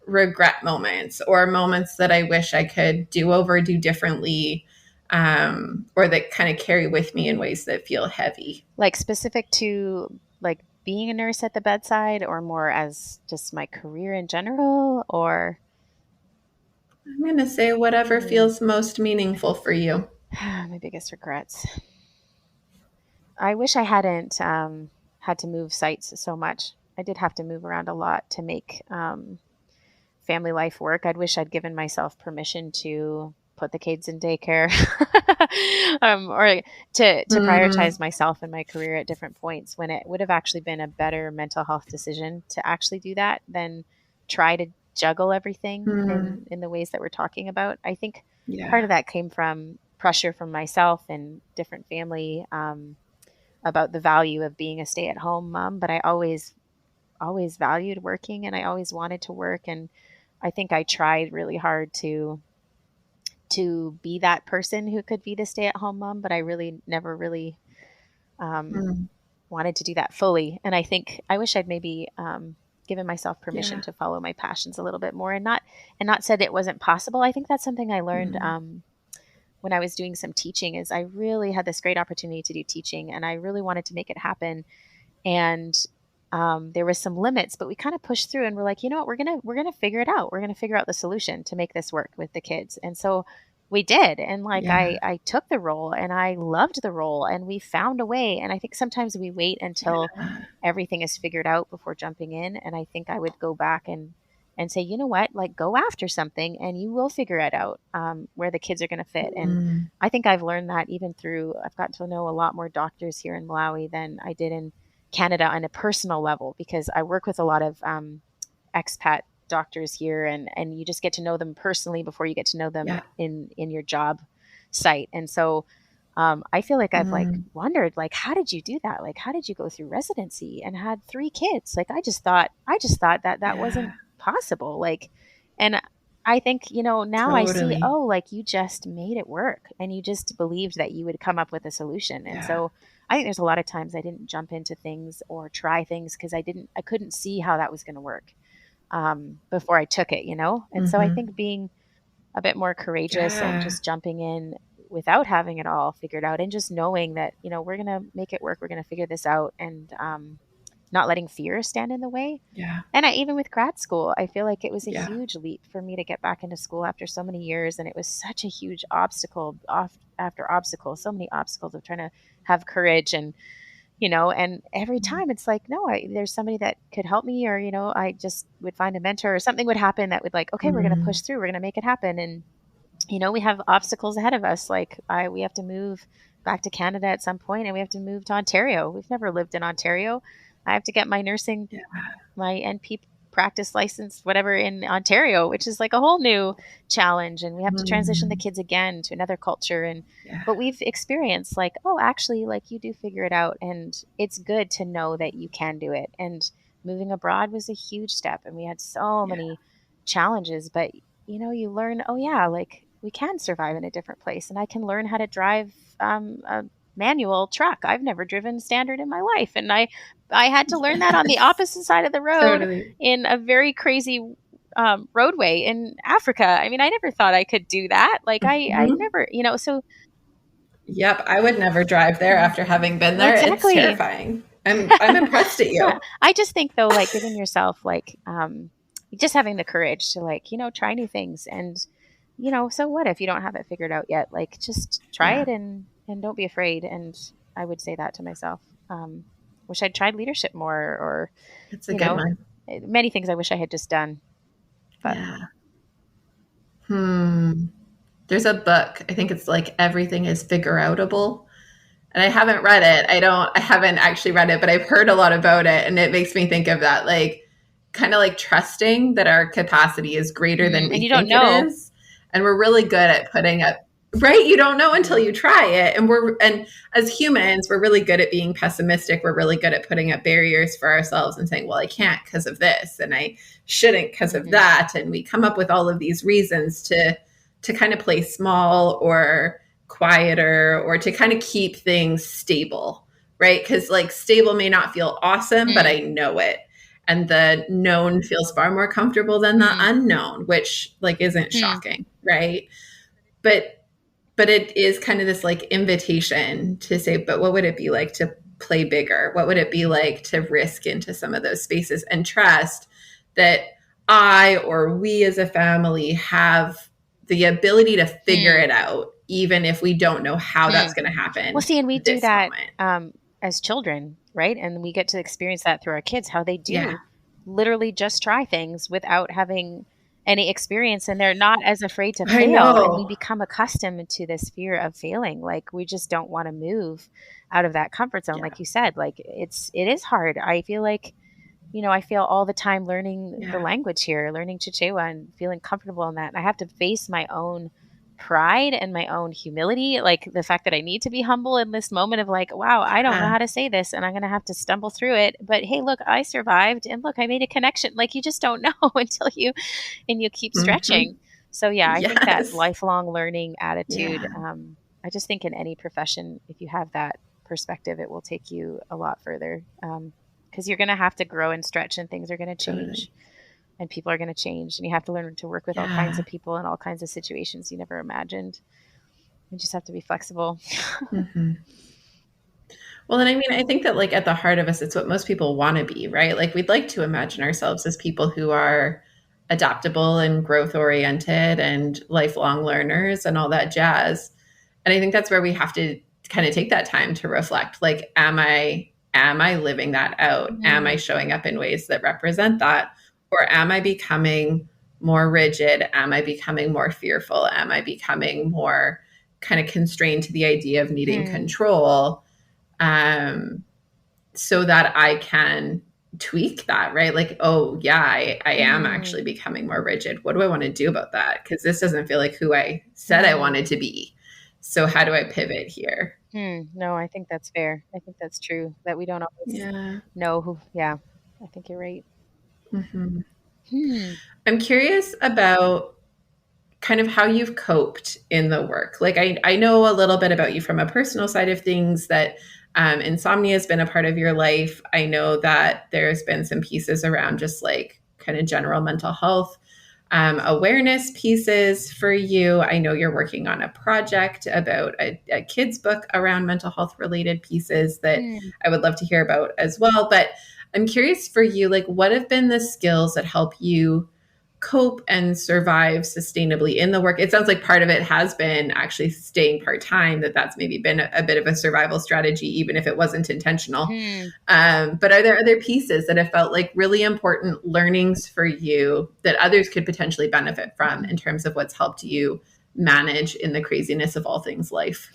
regret moments, or moments that I wish I could do over, do differently, or that kind of carry with me in ways that feel heavy? Like specific to like being a nurse at the bedside, or more as just my career in general? Or I'm going to say whatever feels most meaningful for you. My biggest regrets. I wish I hadn't had to move sites so much. I did have to move around a lot to make family life work. I'd wish I'd given myself permission to put the kids in daycare, or to prioritize myself and my career at different points, when it would have actually been a better mental health decision to actually do that than try to juggle everything in the ways that we're talking about. I think part of that came from pressure from myself and different family about the value of being a stay-at-home mom. But I always valued working, and I always wanted to work. And I think I tried really hard to be that person who could be the stay-at-home mom, but I really never really wanted to do that fully. And I think I wish I'd maybe given myself permission to follow my passions a little bit more, and not said it wasn't possible. I think that's something I learned when I was doing some teaching, is I really had this great opportunity to do teaching, and I really wanted to make it happen. And there was some limits, but we kind of pushed through, and we're like, you know what, we're gonna figure it out. We're gonna figure out the solution to make this work with the kids. And so we did. And like, I took the role, and I loved the role, and we found a way. And I think sometimes we wait until everything is figured out before jumping in. And I think I would go back and say, you know what, like, go after something and you will figure it out, where the kids are going to fit. And I think I've learned that even through, I've got to know a lot more doctors here in Malawi than I did in Canada on a personal level, because I work with a lot of expat doctors here, and you just get to know them personally before you get to know them in your job site. And so I feel like I've like wondered, like, how did you do that? Like, how did you go through residency and had 3 kids? Like, I just thought that wasn't possible. Like, and I think, now I see, like you just made it work and you just believed that you would come up with a solution. And so I think there's a lot of times I didn't jump into things or try things because I couldn't see how that was going to work before I took it, And so I think being a bit more courageous and just jumping in without having it all figured out and just knowing that, we're going to make it work. We're going to figure this out, and not letting fear stand in the way. Yeah. And even with grad school, I feel like it was a huge leap for me to get back into school after so many years. And it was such a huge obstacle after obstacle, so many obstacles of trying to have courage. And, and every time it's like, no, there's somebody that could help me, or, I just would find a mentor or something would happen that would like, okay, we're going to push through, we're going to make it happen. And, we have obstacles ahead of us. Like we have to move back to Canada at some point, and we have to move to Ontario. We've never lived in Ontario. I have to get my nursing, my NP practice license, whatever, in Ontario, which is like a whole new challenge. And we have to transition the kids again to another culture. And, but we've experienced like, oh, actually, like you do figure it out. And it's good to know that you can do it. And moving abroad was a huge step. And we had so many challenges, but you learn, oh yeah, like we can survive in a different place. And I can learn how to drive a manual truck. I've never driven standard in my life. And I had to learn that on the opposite side of the road in a very crazy roadway in Africa. I mean, I never thought I could do that. Like I never, so. Yep. I would never drive there after having been there. Exactly. It's terrifying. I'm impressed at you. I just think though, like giving yourself like, just having the courage to like, try new things. And, so what if you don't have it figured out yet? Like just try it and don't be afraid. And I would say that to myself. Wish I'd tried leadership more, or it's a good one. Many things I wish I had just done. But there's a book. I think it's like Everything is Figure Outable. And I haven't read it. I haven't actually read it, but I've heard a lot about it. And it makes me think of that, like kind of like trusting that our capacity is greater than we think it is. And we're really good at putting up, right? You don't know until you try it. And as humans, we're really good at being pessimistic. We're really good at putting up barriers for ourselves and saying, well, I can't because of this, and I shouldn't because of that. And we come up with all of these reasons to kind of play small or quieter, or to kind of keep things stable, right? Because like stable may not feel awesome, but I know it. And the known feels far more comfortable than the unknown, which like isn't shocking, right? But it is kind of this like invitation to say, but what would it be like to play bigger? What would it be like to risk into some of those spaces and trust that I or we as a family have the ability to figure it out, even if we don't know how that's going to happen. Well, see, and we do that as children, right? And we get to experience that through our kids, how they do literally just try things without having any experience, and they're not as afraid to fail. And we become accustomed to this fear of failing. Like we just don't want to move out of that comfort zone. Like you said, like it is hard. I feel like, I feel all the time learning the language here, learning Chichewa and feeling comfortable in that. And I have to face my own pride and my own humility, like the fact that I need to be humble in this moment of like, wow, I don't know how to say this and I'm going to have to stumble through it. But hey, look, I survived, and look, I made a connection. Like you just don't know until you keep stretching. So I think that lifelong learning attitude, I just think in any profession, if you have that perspective, it will take you a lot further. Because you're going to have to grow and stretch, and things are going to change. And people are going to change, and you have to learn to work with all kinds of people in all kinds of situations you never imagined. You just have to be flexible. Well, and I mean, I think that like at the heart of us, it's what most people want to be, right? Like we'd like to imagine ourselves as people who are adaptable and growth oriented and lifelong learners and all that jazz. And I think that's where we have to kind of take that time to reflect. Like, am I living that out? Am I showing up in ways that represent that? Or am I becoming more rigid? Am I becoming more fearful? Am I becoming more kind of constrained to the idea of needing control, so that I can tweak that, right? Like, oh yeah, I am actually becoming more rigid. What do I want to do about that? Because this doesn't feel like who I said I wanted to be. So how do I pivot here? No, I think that's fair. I think that's true, that we don't always know who. Yeah, I think you're right. I'm curious about kind of how you've coped in the work. Like I know a little bit about you from a personal side of things, that insomnia has been a part of your life. I know that there's been some pieces around just like kind of general mental health awareness pieces for you. I know you're working on a project about a kid's book around mental health related pieces that I would love to hear about as well. But I'm curious for you, like, what have been the skills that help you cope and survive sustainably in the work? It sounds like part of it has been actually staying part-time, that's maybe been a bit of a survival strategy, even if it wasn't intentional. But are there other pieces that have felt like really important learnings for you that others could potentially benefit from in terms of what's helped you manage in the craziness of all things life?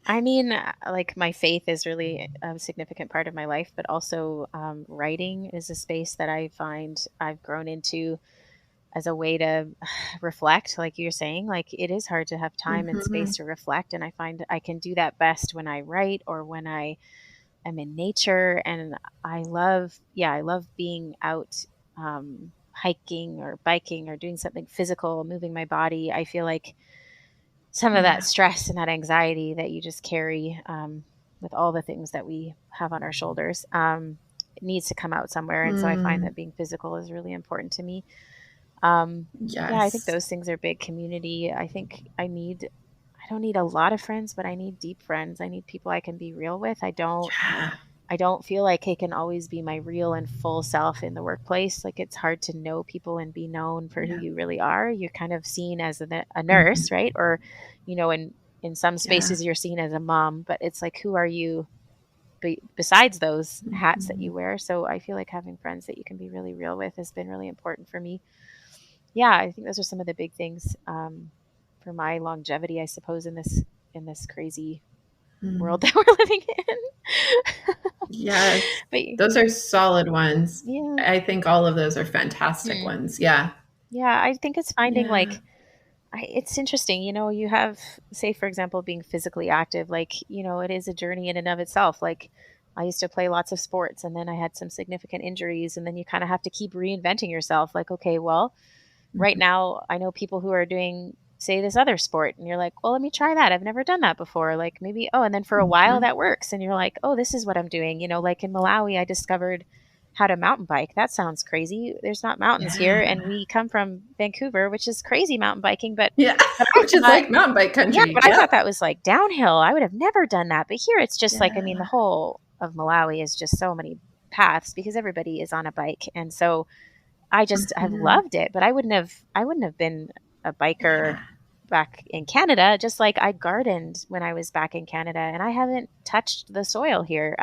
I mean, like, my faith is really a significant part of my life, but also writing is a space that I find I've grown into as a way to reflect. Like you're saying, like, it is hard to have time and space to reflect. And I find I can do that best when I write or when I am in nature. And I love being out hiking or biking or doing something physical, moving my body. I feel like some of that stress and that anxiety that you just carry with all the things that we have on our shoulders, it needs to come out somewhere. And so I find that being physical is really important to me. Yeah, I think those things are big. Community. I think I don't need a lot of friends, but I need deep friends. I need people I can be real with. I don't feel like I can always be my real and full self in the workplace. Like, it's hard to know people and be known for who you really are. You're kind of seen as a nurse, right? Or, in some spaces you're seen as a mom, but it's like, who are you besides those hats that you wear? So I feel like having friends that you can be really real with has been really important for me. Yeah, I think those are some of the big things for my longevity, I suppose, in this crazy world that we're living in. Yes. Those are solid ones. Yeah. I think all of those are fantastic ones. Yeah. Yeah. I think it's finding it's interesting, you have, say, for example, being physically active, like, it is a journey in and of itself. Like, I used to play lots of sports and then I had some significant injuries, and then you kind of have to keep reinventing yourself. Like, okay, well, right now I know people who are doing, say, this other sport, and you're like, well, let me try that. I've never done that before. Like, maybe, and then for a while that works. And you're like, oh, this is what I'm doing. Like in Malawi, I discovered how to mountain bike. That sounds crazy. There's not mountains here. And we come from Vancouver, which is crazy mountain biking, but which is like mountain bike country. Yeah, but I thought that was like downhill. I would have never done that. But here it's just like, the whole of Malawi is just so many paths because everybody is on a bike. And so I just have loved it, but I wouldn't have been a biker back in Canada, just like I gardened when I was back in Canada, and I haven't touched the soil here.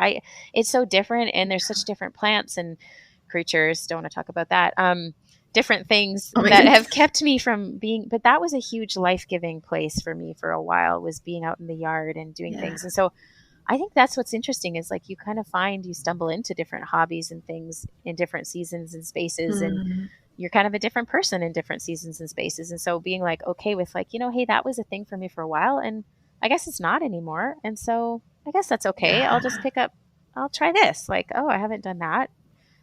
It's so different, and there's such different plants and creatures. Don't want to talk about that. Different things that have kept me from being, but that was a huge life-giving place for me for a while, was being out in the yard and doing things. And so I think that's what's interesting, is like you kind of you stumble into different hobbies and things in different seasons and spaces, and you're kind of a different person in different seasons and spaces. And so being like, okay with like, hey, that was a thing for me for a while, and I guess it's not anymore. And so I guess that's okay. I'll try this. Like, oh, I haven't done that.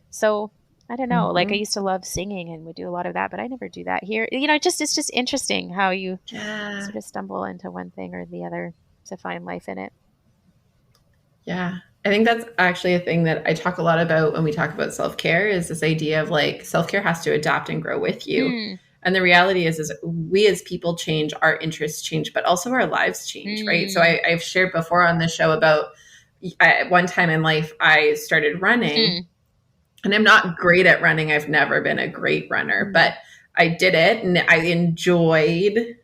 So I don't know. Like, I used to love singing and would do a lot of that, but I never do that here. It's just interesting how you sort of stumble into one thing or the other to find life in it. Yeah. I think that's actually a thing that I talk a lot about when we talk about self-care, is this idea of like self-care has to adapt and grow with you. And the reality is we as people change, our interests change, but also our lives change, right? So I've shared before on the show about one time in life, I started running and I'm not great at running. I've never been a great runner, but I did it and I enjoyed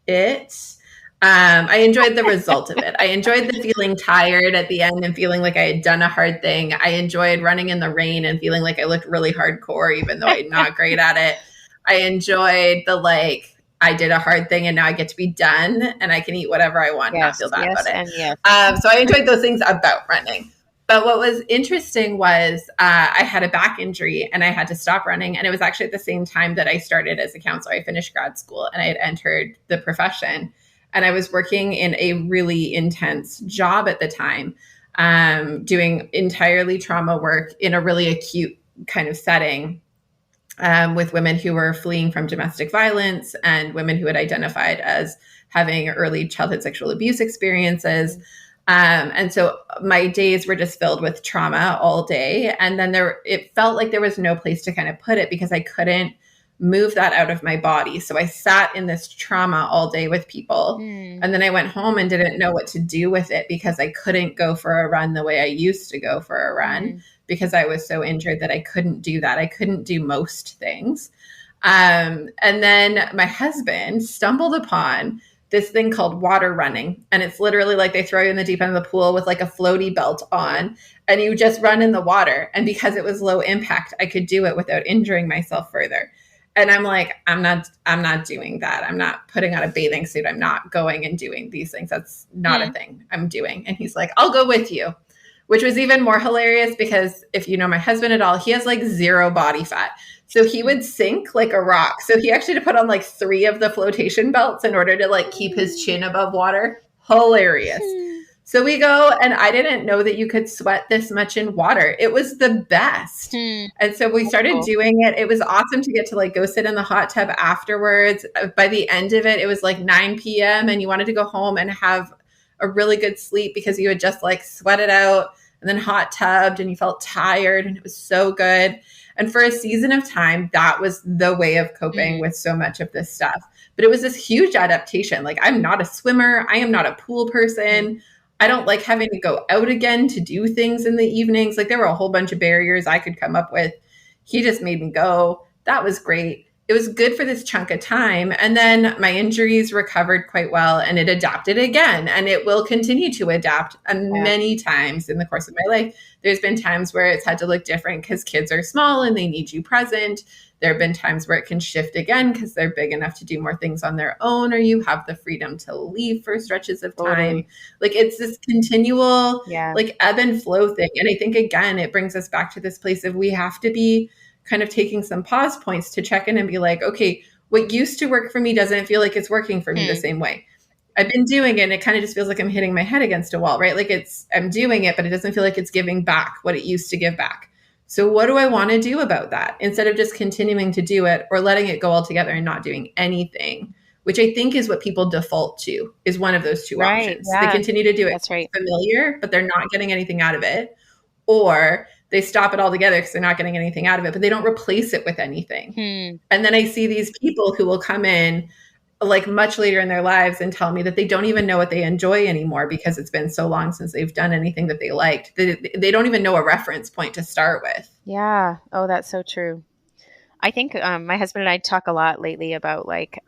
it. I enjoyed the result of it. I enjoyed the feeling tired at the end and feeling like I had done a hard thing. I enjoyed running in the rain and feeling like I looked really hardcore, even though I'm not great at it. I enjoyed the, like, I did a hard thing and now I get to be done and I can eat whatever I want and not feel bad about it. So I enjoyed those things about running. But what was interesting was I had a back injury and I had to stop running. And it was actually at the same time that I started as a counselor. I finished grad school and I had entered the profession. And I was working in a really intense job at the time, doing entirely trauma work in a really acute kind of setting. with women who were fleeing from domestic violence and women who had identified as having early childhood sexual abuse experiences. And so my days were just filled with trauma all day. And then it felt like there was no place to kind of put it because I couldn't move that out of my body. So I sat in this trauma all day with people. And then I went home and didn't know what to do with it because I couldn't go for a run the way I used to go for a run because I was so injured that I couldn't do that. I couldn't do most things. And then my husband stumbled upon this thing called water running. And it's literally like they throw you in the deep end of the pool with like a floaty belt on and you just run in the water. And because it was low impact, I could do it without injuring myself further. And I'm like, I'm not doing that. I'm not putting on a bathing suit. I'm not going and doing these things. That's not a thing I'm doing. And he's like, I'll go with you, which was even more hilarious because if you know my husband at all, he has like 0 body fat. So he would sink like a rock. So he actually had to put on like 3 of the flotation belts in order to like keep his chin above water. Hilarious. So we go, and I didn't know that you could sweat this much in water. It was the best. And so we started doing it. It was awesome to get to like go sit in the hot tub afterwards. By the end of it, it was like 9 p.m. and you wanted to go home and have a really good sleep because you had just like sweated out and then hot tubbed and you felt tired and it was so good. And for a season of time, that was the way of coping with so much of this stuff. But it was this huge adaptation. Like, I'm not a swimmer. I am not a pool person. I don't like having to go out again to do things in the evenings. Like, there were a whole bunch of barriers I could come up with. He just made me go. That was great. It was good for this chunk of time. And then my injuries recovered quite well and it adapted again. And it will continue to adapt many times in the course of my life. There's been times where it's had to look different because kids are small and they need you present. There have been times where it can shift again because they're big enough to do more things on their own, or you have the freedom to leave for stretches of time. Like, it's this continual like ebb and flow thing. And I think, again, it brings us back to this place of we have to be kind of taking some pause points to check in and be like, okay, what used to work for me doesn't feel like it's working for me the same way. I've been doing it and it kind of just feels like I'm hitting my head against a wall, right? Like, I'm doing it, but it doesn't feel like it's giving back what it used to give back. So what do I want to do about that? Instead of just continuing to do it or letting it go altogether and not doing anything, which I think is what people default to, is one of those two options. They continue to do it. That's familiar, but they're not getting anything out of it. Or they stop it altogether because they're not getting anything out of it, but they don't replace it with anything. And then I see these people who will come in like much later in their lives and tell me that they don't even know what they enjoy anymore because it's been so long since they've done anything that they liked. They don't even know a reference point to start with. Yeah. Oh, that's so true. I think my husband and I talk a lot lately about like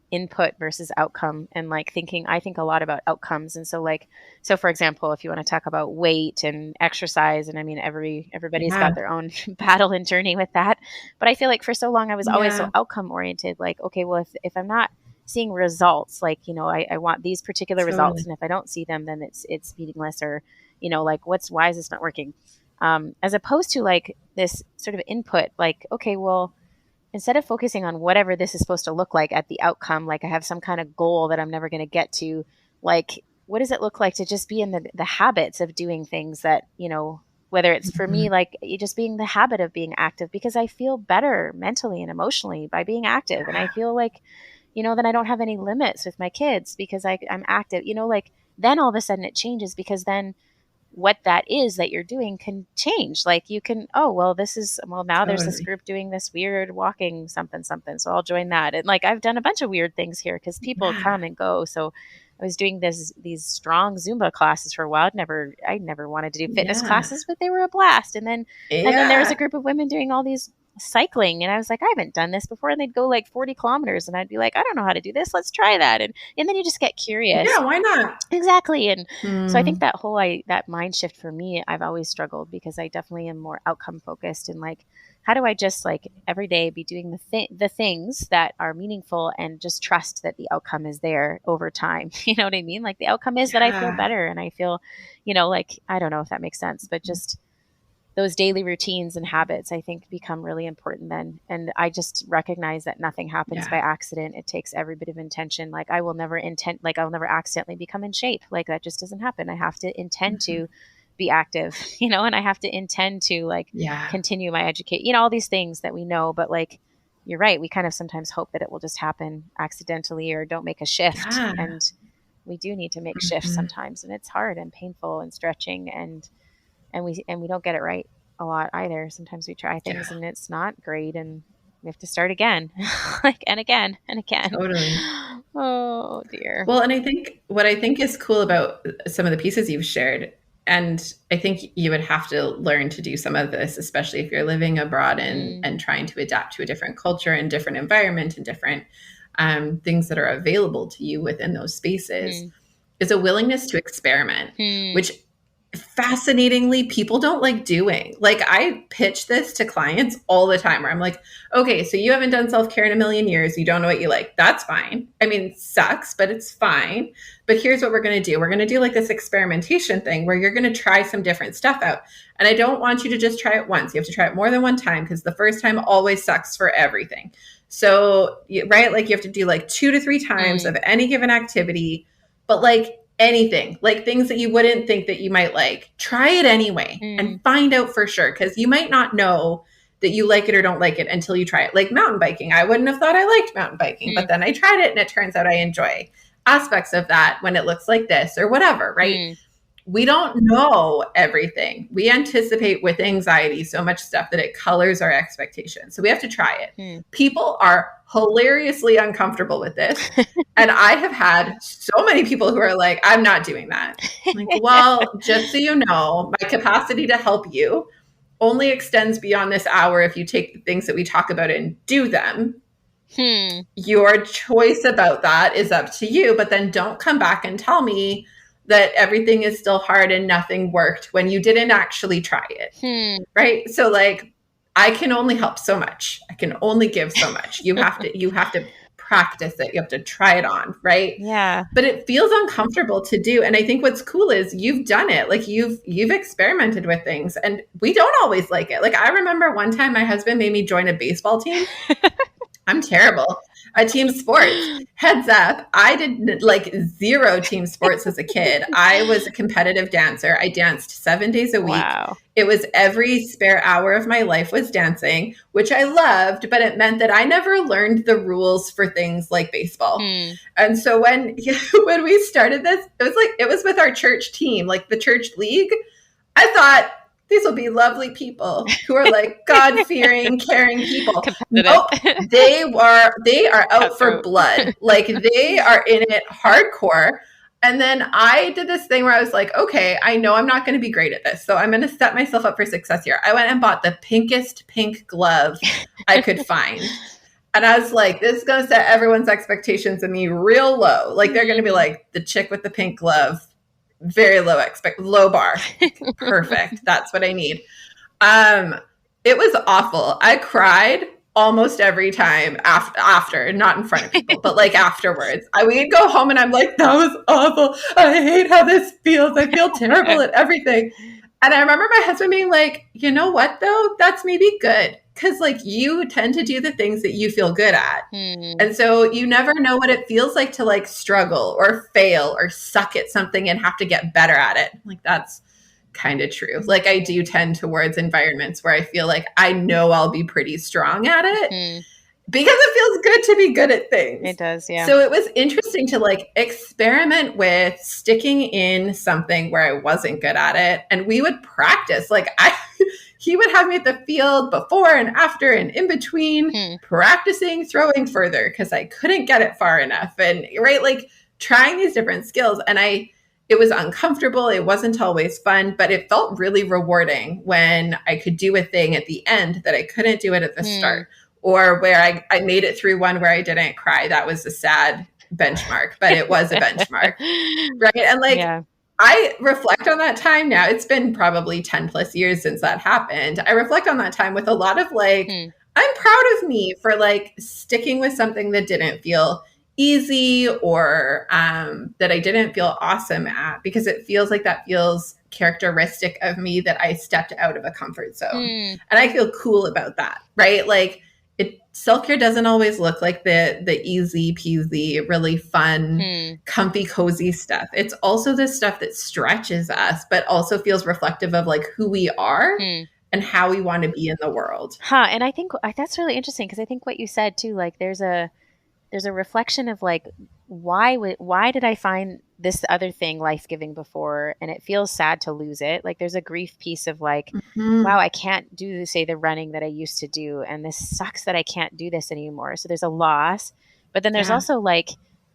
input versus outcome, and like I think a lot about outcomes. And so for example, if you want to talk about weight and exercise, and I mean, everybody's got their own battle and journey with that. But I feel like for so long I was always so outcome oriented. Like, okay, well, if I'm not seeing results, like, you know, I want these particular results. And if I don't see them, then it's meaningless, or, you know, like why is this not working? As opposed to like this sort of input, like, okay, well, instead of focusing on whatever this is supposed to look like at the outcome, like I have some kind of goal that I'm never going to get to, like, what does it look like to just be in the habits of doing things that, you know, whether it's for me, like just being the habit of being active, because I feel better mentally and emotionally by being active. And I feel like, you know, then I don't have any limits with my kids because I'm active, you know, like then all of a sudden it changes, because then what that is that you're doing can change. Like you can, now there's this group doing this weird walking something. So I'll join that. And like, I've done a bunch of weird things here because people come and go. So I was doing these strong Zumba classes for a while. I never wanted to do fitness classes, but they were a blast. And then there was a group of women doing all these cycling, and I was like, I haven't done this before. And they'd go like 40 kilometers, and I'd be like, I don't know how to do this. Let's try that. And then you just get curious. Yeah, why not? Exactly. And so I think that mind shift for me, I've always struggled because I definitely am more outcome focused, and like, how do I just like every day be doing the things that are meaningful and just trust that the outcome is there over time? You know what I mean? Like the outcome is that I feel better, and I feel, you know, like, I don't know if that makes sense, but just those daily routines and habits, I think, become really important then. And I just recognize that nothing happens by accident. It takes every bit of intention. Like I'll never accidentally become in shape. Like that just doesn't happen. I have to intend to be active, and I have to intend to like continue my education, all these things that we know, but like, you're right. We kind of sometimes hope that it will just happen accidentally or don't make a shift. And we do need to make shifts sometimes, and it's hard and painful and stretching, and we don't get it right a lot either. Sometimes we try things and it's not great, and we have to start again, like, and again and again. Totally. Oh dear. Well, and what I think is cool about some of the pieces you've shared, and I think you would have to learn to do some of this, especially if you're living abroad and trying to adapt to a different culture and different environment and different things that are available to you within those spaces, is a willingness to experiment, which fascinatingly people don't like doing. Like, I pitch this to clients all the time where I'm like, okay, so you haven't done self-care in a million years. You don't know what you like. That's fine. I mean, it sucks, but it's fine. But here's what we're going to do. We're going to do like this experimentation thing where you're going to try some different stuff out. And I don't want you to just try it once. You have to try it more than one time, because the first time always sucks for everything. So, right, like you have to do like 2 to 3 times of any given activity, but like anything, like things that you wouldn't think that you might like, try it anyway and find out for sure. Because you might not know that you like it or don't like it until you try it. Like mountain biking. I wouldn't have thought I liked mountain biking, but then I tried it and it turns out I enjoy aspects of that when it looks like this or whatever, right? We don't know everything. We anticipate with anxiety so much stuff that it colors our expectations. So we have to try it. People are hilariously uncomfortable with this. And I have had so many people who are like, I'm not doing that. Like, well, just so you know, my capacity to help you only extends beyond this hour if you take the things that we talk about and do them. Your choice about that is up to you. But then don't come back and tell me that everything is still hard and nothing worked when you didn't actually try it. Right? So like, I can only help so much. I can only give so much. You have to practice it. You have to try it on, right? Yeah. But it feels uncomfortable to do. And I think what's cool is you've done it. Like you've experimented with things, and we don't always like it. Like, I remember one time my husband made me join a baseball team. I'm terrible at team sports. Heads up, I did like 0 team sports as a kid. I was a competitive dancer. I danced 7 days a week. Wow. It was every spare hour of my life was dancing, which I loved, but it meant that I never learned the rules for things like baseball. And so when we started this, it was with our church team, like the church league. I thought, these will be lovely people who are like God-fearing, caring people. Nope, they are out for blood. Like, they are in it hardcore. And then I did this thing where I was like, okay, I know I'm not going to be great at this, so I'm going to set myself up for success here. I went and bought the pinkest pink glove I could find. And I was like, this is going to set everyone's expectations of me real low. Like, they're going to be like, the chick with the pink glove. Very low bar. Perfect. That's what I need. It was awful. I cried almost every time after, not in front of people, but like afterwards. We'd go home and I'm like, that was awful. I hate how this feels. I feel terrible at everything. And I remember my husband being like, you know what though? That's maybe good. Because like, you tend to do the things that you feel good at. And so you never know what it feels like to like struggle or fail or suck at something and have to get better at it. Like, that's kind of true. Like, I do tend towards environments where I feel like I know I'll be pretty strong at it because it feels good to be good at things. It does, yeah. So it was interesting to like experiment with sticking in something where I wasn't good at it. And we would practice. Like, he would have me at the field before and after and in between practicing throwing further because I couldn't get it far enough. And right, like trying these different skills. And it was uncomfortable. It wasn't always fun, but it felt really rewarding when I could do a thing at the end that I couldn't do it at the start, or where I made it through one where I didn't cry. That was a sad benchmark, but it was a benchmark. Right. And like, I reflect on that time now. It's been probably 10 plus years since that happened. I reflect on that time with a lot of like, I'm proud of me for like sticking with something that didn't feel easy or that I didn't feel awesome at, because it feels like that feels characteristic of me, that I stepped out of a comfort zone. And I feel cool about that, right? Like, self-care doesn't always look like the easy peasy, really fun, comfy, cozy stuff. It's also the stuff that stretches us, but also feels reflective of like who we are and how we want to be in the world. And I think that's really interesting, because I think what you said too, like there's a reflection of like, why did I find this other thing life-giving before, and it feels sad to lose it? Like there's a grief piece of like, wow, I can't do, say, the running that I used to do, and this sucks that I can't do this anymore. So there's a loss. But then there's also like,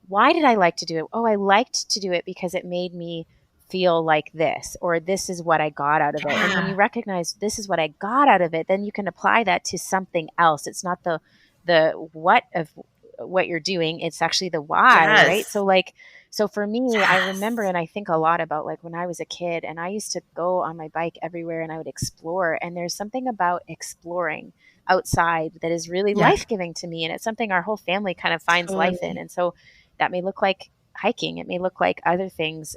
why did I like to do it? Oh, I liked to do it because it made me feel like this, or this is what I got out of it. And when you recognize this is what I got out of it, then you can apply that to something else. It's not the what of what you're doing, it's actually the why, right? So for me, I remember, and I think a lot about like when I was a kid and I used to go on my bike everywhere and I would explore, and there's something about exploring outside that is really life-giving to me, and it's something our whole family kind of finds life in. And so that may look like hiking, it may look like other things,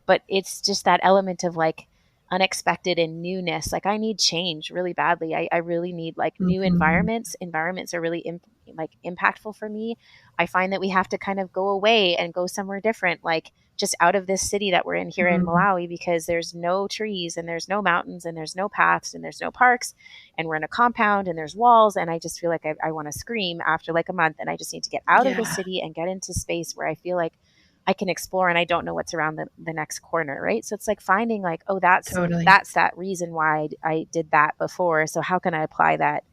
but it's just that element of like unexpected and newness. Like I need change really badly. I really need like new environments. Environments are really impactful for me. I find that we have to kind of go away and go somewhere different, like just out of this city that we're in here in Malawi, because there's no trees and there's no mountains and there's no paths and there's no parks, and we're in a compound and there's walls. And I just feel like I want to scream after like a month, and I just need to get out of the city and get into space where I feel like I can explore and I don't know what's around the next corner, right? So it's like finding like, oh, that's that reason why I did that before. So how can I apply that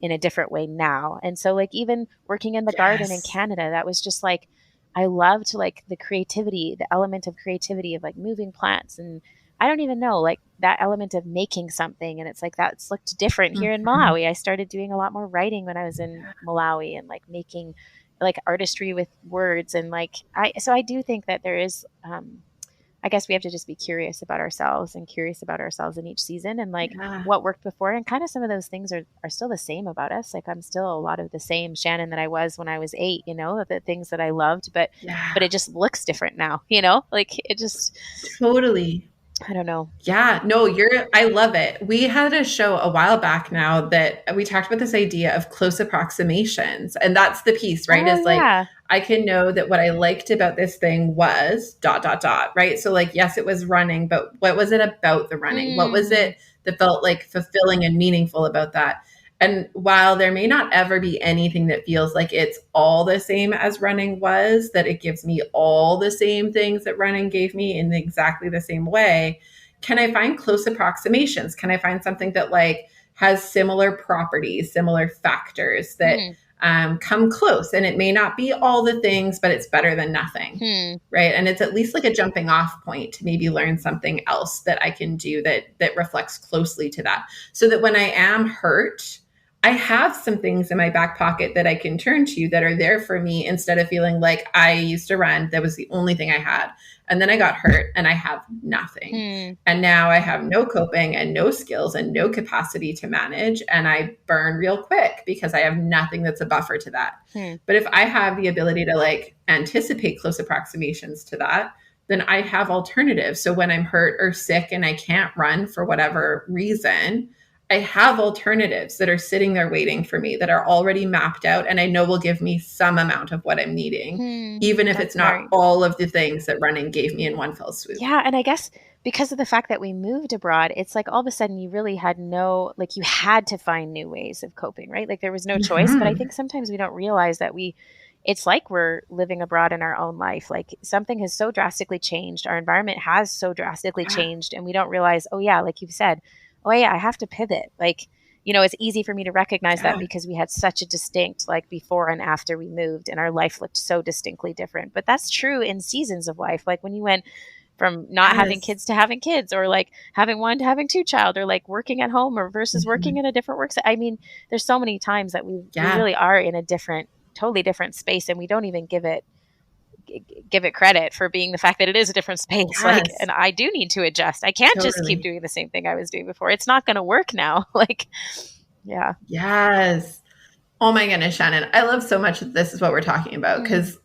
in a different way now? And so like even working in the garden in Canada, that was just like, I loved like the creativity, the element of creativity of like moving plants. And I don't even know, like that element of making something. And it's like, that's looked different here in Malawi. I started doing a lot more writing when I was in Malawi, and like making like artistry with words. And like, I do think that there is, I guess we have to just be curious about ourselves in each season, and like what worked before. And kind of some of those things are still the same about us. Like I'm still a lot of the same Shannon that I was when I was 8, you know, the things that I loved, but it just looks different now, you know, like it just totally. I don't know. Yeah, no, I love it. We had a show a while back now that we talked about this idea of close approximations. And that's the piece, right? Is like, I can know that what I liked about this thing was ... right? So like, yes, it was running, but what was it about the running? What was it that felt like fulfilling and meaningful about that? And while there may not ever be anything that feels like it's all the same as running was, that it gives me all the same things that running gave me in exactly the same way, can I find close approximations? Can I find something that like has similar properties, similar factors that come close? And it may not be all the things, but it's better than nothing, right? And it's at least like a jumping off point to maybe learn something else that I can do that reflects closely to that, so that when I am hurt, I have some things in my back pocket that I can turn to that are there for me, instead of feeling like I used to run, that was the only thing I had. And then I got hurt and I have nothing. And now I have no coping and no skills and no capacity to manage. And I burn real quick because I have nothing that's a buffer to that. But if I have the ability to like anticipate close approximations to that, then I have alternatives. So when I'm hurt or sick and I can't run for whatever reason, I have alternatives that are sitting there waiting for me, that are already mapped out, and I know will give me some amount of what I'm needing, even if it's not all of the things that running gave me in one fell swoop. Yeah. And I guess because of the fact that we moved abroad, it's like all of a sudden you really had you had to find new ways of coping, right? Like there was no choice. But I think sometimes we don't realize that it's like we're living abroad in our own life. Like something has so drastically changed. Our environment has so drastically changed, and we don't realize, oh yeah, like you've said, oh yeah, I have to pivot. Like, you know, it's easy for me to recognize that because we had such a distinct, like before and after we moved, and our life looked so distinctly different. But that's true in seasons of life. Like when you went from not having kids to having kids, or like having one to having two child, or like working at home or versus working in a different work. I mean, there's so many times that we really are in a totally different space, and we don't even give it credit for being the fact that it is a different space. Like, and I do need to adjust. I can't just keep doing the same thing I was doing before. It's not going to work now. Like, yeah. Yes. Oh my goodness, Shannon. I love so much that this is what we're talking about. Because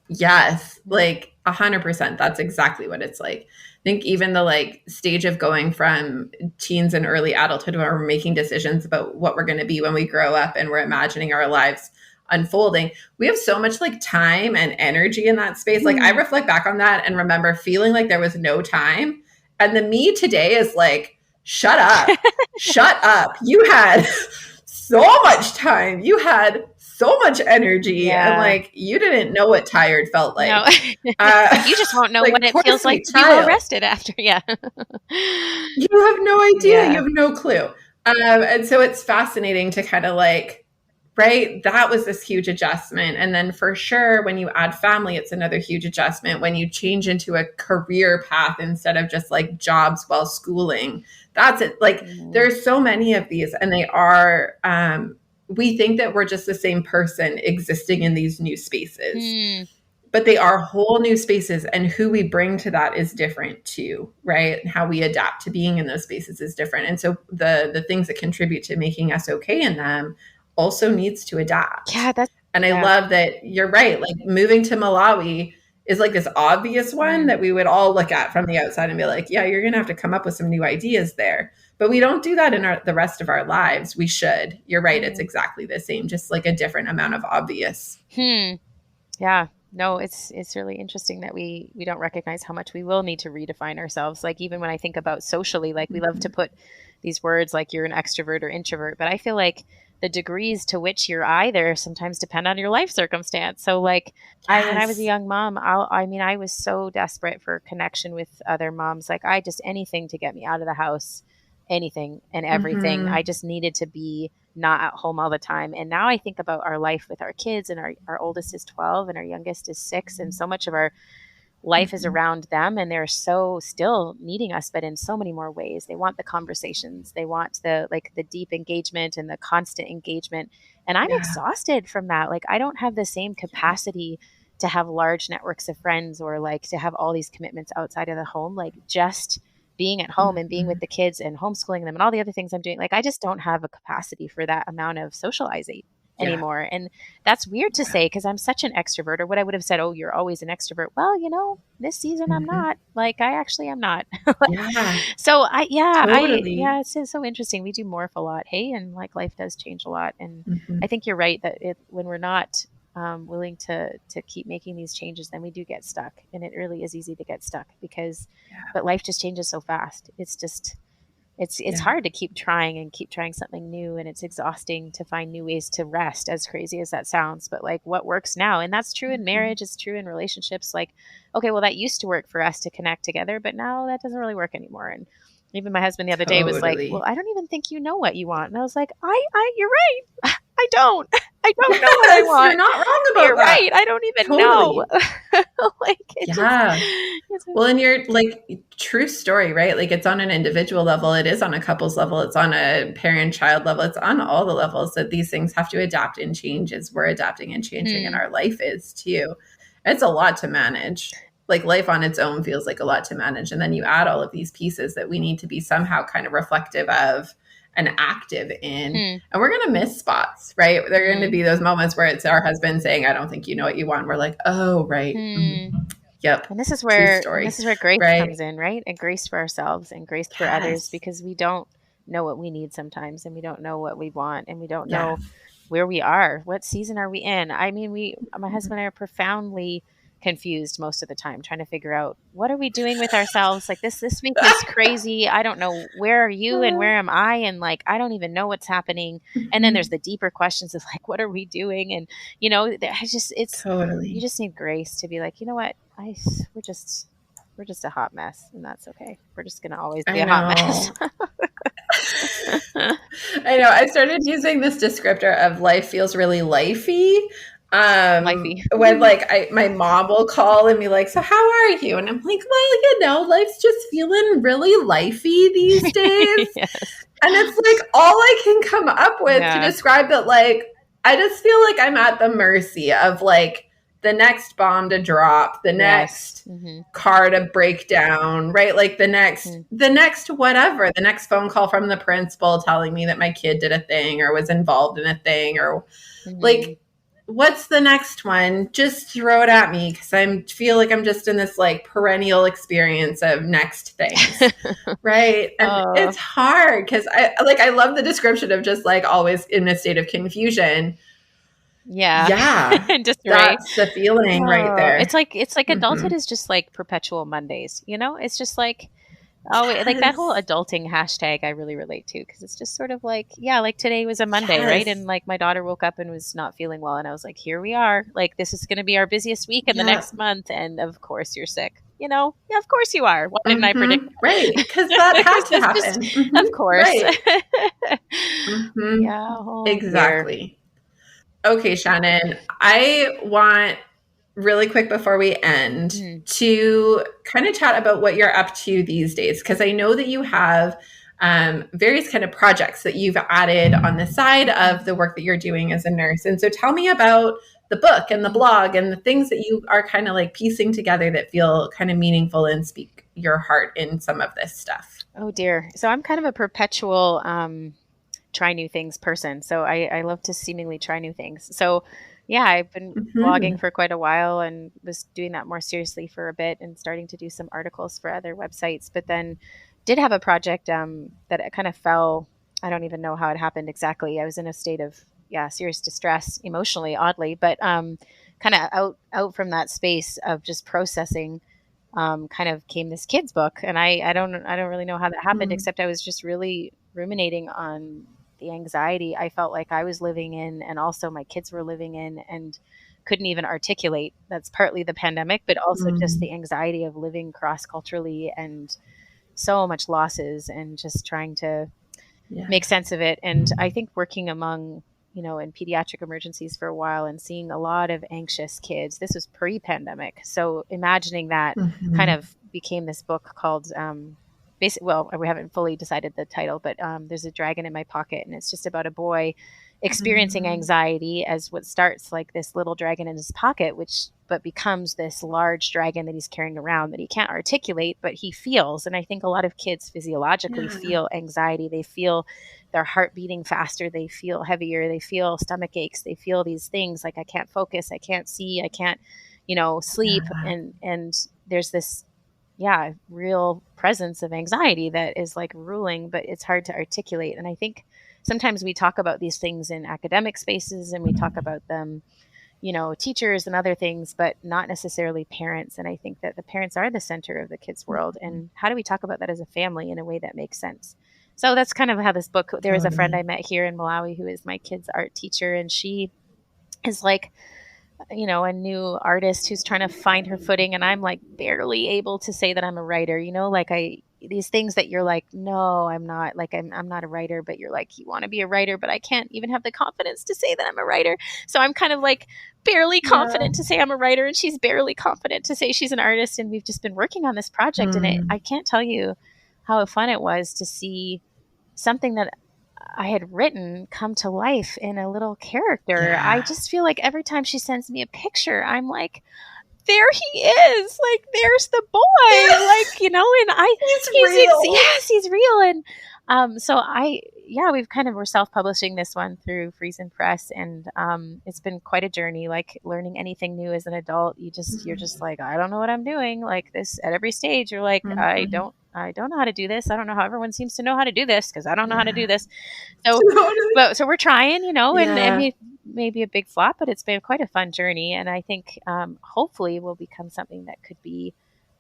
like 100%. That's exactly what it's like. I think even the like stage of going from teens and early adulthood where we're making decisions about what we're going to be when we grow up and we're imagining our lives unfolding, we have so much like time and energy in that space. Like I reflect back on that and remember feeling like there was no time. And the me today is like, shut up, shut up. You had so much time. You had so much energy, and like you didn't know what tired felt like. No. You just won't know like, what it feels like to be well rested after. Yeah. You have no idea. You have no clue. And so it's fascinating to kind of like, right, that was this huge adjustment. And then for sure, when you add family, it's another huge adjustment. When you change into a career path instead of just like jobs while schooling, that's it. Like there's so many of these, and they are, we think that we're just the same person existing in these new spaces, but they are whole new spaces, and who we bring to that is different too, right? And how we adapt to being in those spaces is different. And so the things that contribute to making us okay in them also needs to adapt. Yeah, and I love that you're right. Like moving to Malawi is like this obvious one that we would all look at from the outside and be like, yeah, you're going to have to come up with some new ideas there. But we don't do that in the rest of our lives. We should. You're right. It's exactly the same, just like a different amount of obvious. Yeah. No, it's really interesting that we don't recognize how much we will need to redefine ourselves. Like even when I think about socially, like we love to put these words like you're an extrovert or introvert, but I feel like the degrees to which you're either sometimes depend on your life circumstance. So like when I was a young mom, I was so desperate for connection with other moms. Like I just anything to get me out of the house, anything and everything. I just needed to be not at home all the time. And now I think about our life with our kids, and our oldest is 12 and our youngest is 6. And so much of our life is around them, and they're so still needing us, but in so many more ways. They want the conversations, they want the deep engagement and the constant engagement. And I'm exhausted from that. Like I don't have the same capacity to have large networks of friends or like to have all these commitments outside of the home. Like just being at home and being with the kids and homeschooling them and all the other things I'm doing. Like I just don't have a capacity for that amount of socializing anymore. And that's weird to say because I'm such an extrovert, or what I would have said, oh, you're always an extrovert. Well, this season I'm not. Like I actually am not. So it's so interesting. We do morph a lot. Hey, and like life does change a lot. And I think you're right that when we're not willing to keep making these changes, then we do get stuck. And it really is easy to get stuck but life just changes so fast. It's just it's hard to keep trying something new, and it's exhausting to find new ways to rest, as crazy as that sounds. But like what works now, and that's true in marriage, it's true in relationships. Like, okay, well that used to work for us to connect together, but now that doesn't really work anymore. And even my husband the other day was like, well, I don't even think you know what you want. And I was like, you're right. I don't know what I want. You're not wrong about You're that. Right. I don't even know. Well, and you're like true story, right? Like it's on an individual level. It is on a couple's level. It's on a parent-child level. It's on all the levels that these things have to adapt and change as we're adapting and changing, and our life is too. It's a lot to manage. Like life on its own feels like a lot to manage. And then you add all of these pieces that we need to be somehow kind of reflective of and active in. And we're going to miss spots, right? There are going to be those moments where it's our husband saying, I don't think you know what you want. We're like, oh, right. Yep. And this is where grace comes in, right? And grace for ourselves and grace for others, because we don't know what we need sometimes, and we don't know what we want, and we don't know where we are. What season are we in? I mean, my husband and I are profoundly confused most of the time, trying to figure out what are we doing with ourselves. Like this week is crazy. I don't know, where are you and where am I? And like, I don't even know what's happening. And then there's the deeper questions of like, what are we doing? And you just need grace to be like, you know what? We're just a hot mess, and that's okay. We're just going to always be a hot mess. I know. I started using this descriptor of life feels really lifey. When like my mom will call and be like, so how are you? And I'm like, well, life's just feeling really lifey these days. And it's like all I can come up with to describe that. Like, I just feel like I'm at the mercy of like the next bomb to drop, the next car to break down, right? Like the next whatever, the next phone call from the principal telling me that my kid did a thing or was involved in a thing, or like, what's the next one? Just throw it at me, because I feel like I'm just in this like perennial experience of next things. Right. And it's hard because I love the description of just like always in a state of confusion. Yeah. That's the feeling right there. It's like adulthood is just like perpetual Mondays, you know? It's just like, like that whole adulting hashtag I really relate to, because it's just sort of like, like today was a Monday, right? And like my daughter woke up and was not feeling well, and I was like, here we are. Like, this is going to be our busiest week in the next month, and of course you're sick. You know, yeah, of course you are. Why didn't I predict that? Right, because that has to happen. Of course. Right. Yeah, exactly. Okay, Shannon, I want really quick before we end to kind of chat about what you're up to these days, because I know that you have various kind of projects that you've added on the side of the work that you're doing as a nurse. And so tell me about the book and the blog and the things that you are kind of like piecing together that feel kind of meaningful and speak your heart in some of this stuff. Oh dear. So I'm kind of a perpetual try new things person. So I love to seemingly try new things. So yeah, I've been blogging for quite a while and was doing that more seriously for a bit and starting to do some articles for other websites, but then did have a project that kind of fell. I don't even know how it happened exactly. I was in a state of serious distress emotionally, oddly, but kind of out from that space of just processing, kind of came this kids book. And I don't really know how that happened, except I was just really ruminating on the anxiety I felt like I was living in, and also my kids were living in, and couldn't even articulate. That's partly the pandemic, but also just the anxiety of living cross-culturally and so much losses, and just trying to make sense of it. And I think working among, in pediatric emergencies for a while and seeing a lot of anxious kids, this was pre-pandemic. So imagining that kind of became this book called, we haven't fully decided the title, but there's a dragon in my pocket, and it's just about a boy experiencing anxiety as what starts like this little dragon in his pocket, but becomes this large dragon that he's carrying around that he can't articulate, but he feels. And I think a lot of kids physiologically feel anxiety. They feel their heart beating faster. They feel heavier. They feel stomach aches. They feel these things like, I can't focus. I can't see. I can't, sleep. And there's this real presence of anxiety that is like ruling, but it's hard to articulate. And I think sometimes we talk about these things in academic spaces, and we talk about them, teachers and other things, but not necessarily parents. And I think that the parents are the center of the kids' world. And how do we talk about that as a family in a way that makes sense? So that's kind of how this book, there was a friend I met here in Malawi who is my kid's art teacher, and she is like, a new artist who's trying to find her footing. And I'm like barely able to say that I'm a writer, these things that you're like, no, I'm not, like, I'm not a writer, but you're like, you want to be a writer, but I can't even have the confidence to say that I'm a writer. So I'm kind of like barely confident to say I'm a writer, and she's barely confident to say she's an artist. And we've just been working on this project, and I can't tell you how fun it was to see something that I had written come to life in a little character. Yeah. I just feel like every time she sends me a picture, I'm like, there he is. Like, there's the boy. Like, and he's real. Yes, he's real. And so we're self-publishing this one through Friesen Press, and it's been quite a journey. Like, learning anything new as an adult, you're just like, I don't know what I'm doing. Like, this at every stage, you're like, I don't know how to do this. I don't know how everyone seems to know how to do this, because I don't know how to do this. So, so we're trying, and maybe a big flop, but it's been quite a fun journey. And I think hopefully will become something that could be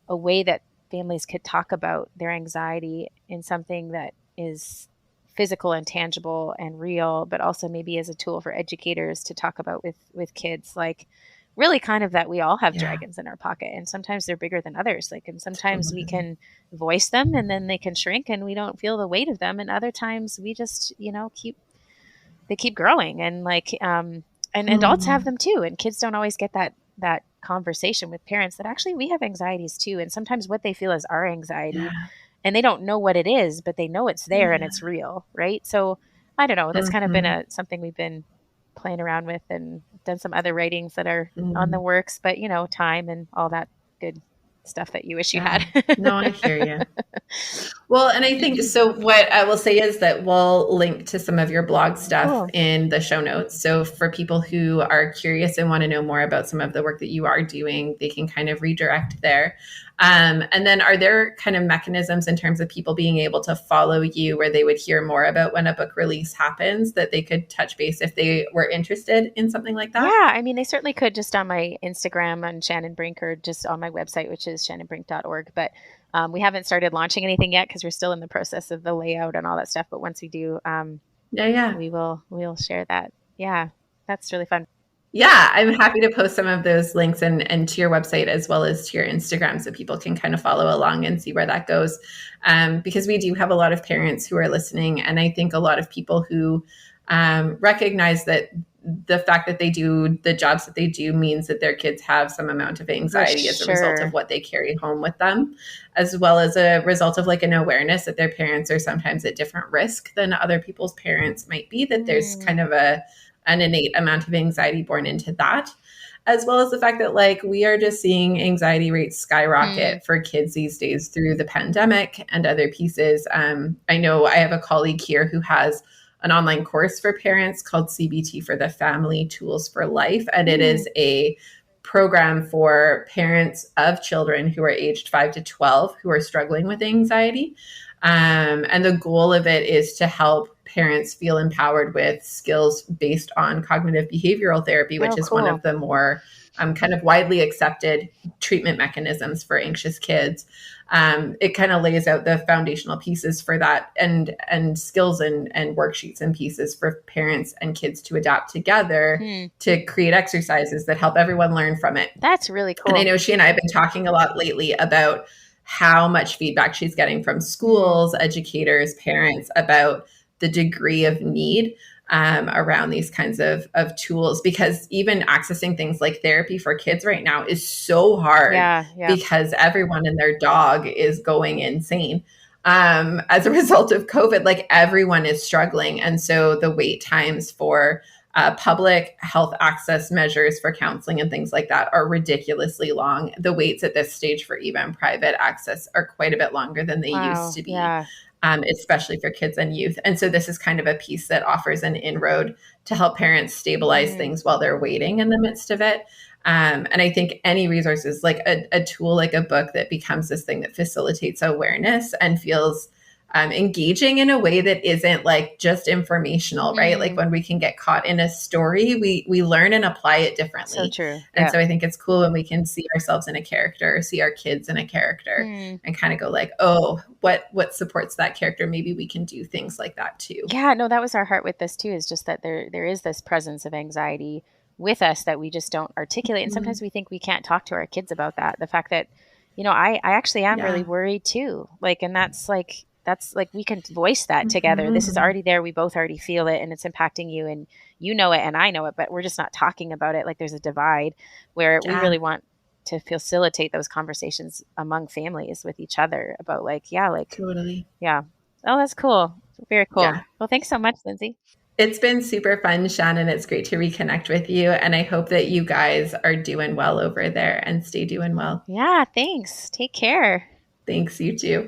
a way that families could talk about their anxiety in something that is physical and tangible and real, but also maybe as a tool for educators to talk about with kids, like really kind of that we all have dragons in our pocket, and sometimes they're bigger than others. Like, and sometimes we can voice them and then they can shrink and we don't feel the weight of them. And other times we just, they keep growing, and like, and adults have them too. And kids don't always get that conversation with parents that actually we have anxieties too. And sometimes what they feel is our anxiety, and they don't know what it is, but they know it's there and it's real. Right. So I don't know, that's kind of been something we've been playing around with, and done some other writings that are on the works, but time and all that good stuff that you wish you had. No, I hear you. Well, and I think, so what I will say is that we'll link to some of your blog stuff in the show notes. So for people who are curious and want to know more about some of the work that you are doing, they can kind of redirect there. And then are there kind of mechanisms in terms of people being able to follow you where they would hear more about when a book release happens, that they could touch base if they were interested in something like that? Yeah, I mean, they certainly could just on my Instagram on Shannon Brink, or just on my website, which is shannonbrink.org. But we haven't started launching anything yet because we're still in the process of the layout and all that stuff. But once we do, we'll share that. Yeah, that's really fun. Yeah, I'm happy to post some of those links and to your website as well as to your Instagram, so people can kind of follow along and see where that goes. Because we do have a lot of parents who are listening, and I think a lot of people who recognize that the fact that they do the jobs that they do means that their kids have some amount of anxiety as a result of what they carry home with them, as well as a result of like an awareness that their parents are sometimes at different risk than other people's parents might be, that there's kind of an innate amount of anxiety born into that, as well as the fact that like we are just seeing anxiety rates skyrocket for kids these days through the pandemic and other pieces. I know I have a colleague here who has an online course for parents called CBT for the Family Tools for Life. And it is a program for parents of children who are aged 5 to 12 who are struggling with anxiety. And the goal of it is to help parents feel empowered with skills based on cognitive behavioral therapy, which is one of the more kind of widely accepted treatment mechanisms for anxious kids. It kind of lays out the foundational pieces for that, and skills and worksheets and pieces for parents and kids to adapt together to create exercises that help everyone learn from it. That's really cool. And I know she and I have been talking a lot lately about how much feedback she's getting from schools, educators, parents about the degree of need around these kinds of tools, because even accessing things like therapy for kids right now is so hard because everyone and their dog is going insane as a result of COVID. Like everyone is struggling. And so the wait times for public health access measures for counseling and things like that are ridiculously long. The waits at this stage for even private access are quite a bit longer than they used to be. Especially for kids and youth. And so this is kind of a piece that offers an inroad to help parents stabilize things while they're waiting in the midst of it. And I think any resources, like a tool, like a book that becomes this thing that facilitates awareness and feels engaging in a way that isn't like just informational, right? Like when we can get caught in a story, we learn and apply it differently. So true. And so I think it's cool when we can see ourselves in a character, or see our kids in a character and kind of go like, oh, what supports that character? Maybe we can do things like that too. Yeah, no, that was our heart with this too, is just that there is this presence of anxiety with us that we just don't articulate. And sometimes we think we can't talk to our kids about that. The fact that, you know, I actually am really worried too. Like, and that's like we can voice that together. This is already there. We both already feel it, and it's impacting you, and you know it and I know it, but we're just not talking about it. Like there's a divide where we really want to facilitate those conversations among families with each other about Totally. Yeah. Oh, that's cool. Very cool. Yeah. Well, thanks so much, Lindsay. It's been super fun, Shannon. It's great to reconnect with you. And I hope that you guys are doing well over there and stay doing well. Yeah, thanks. Take care. Thanks, you too.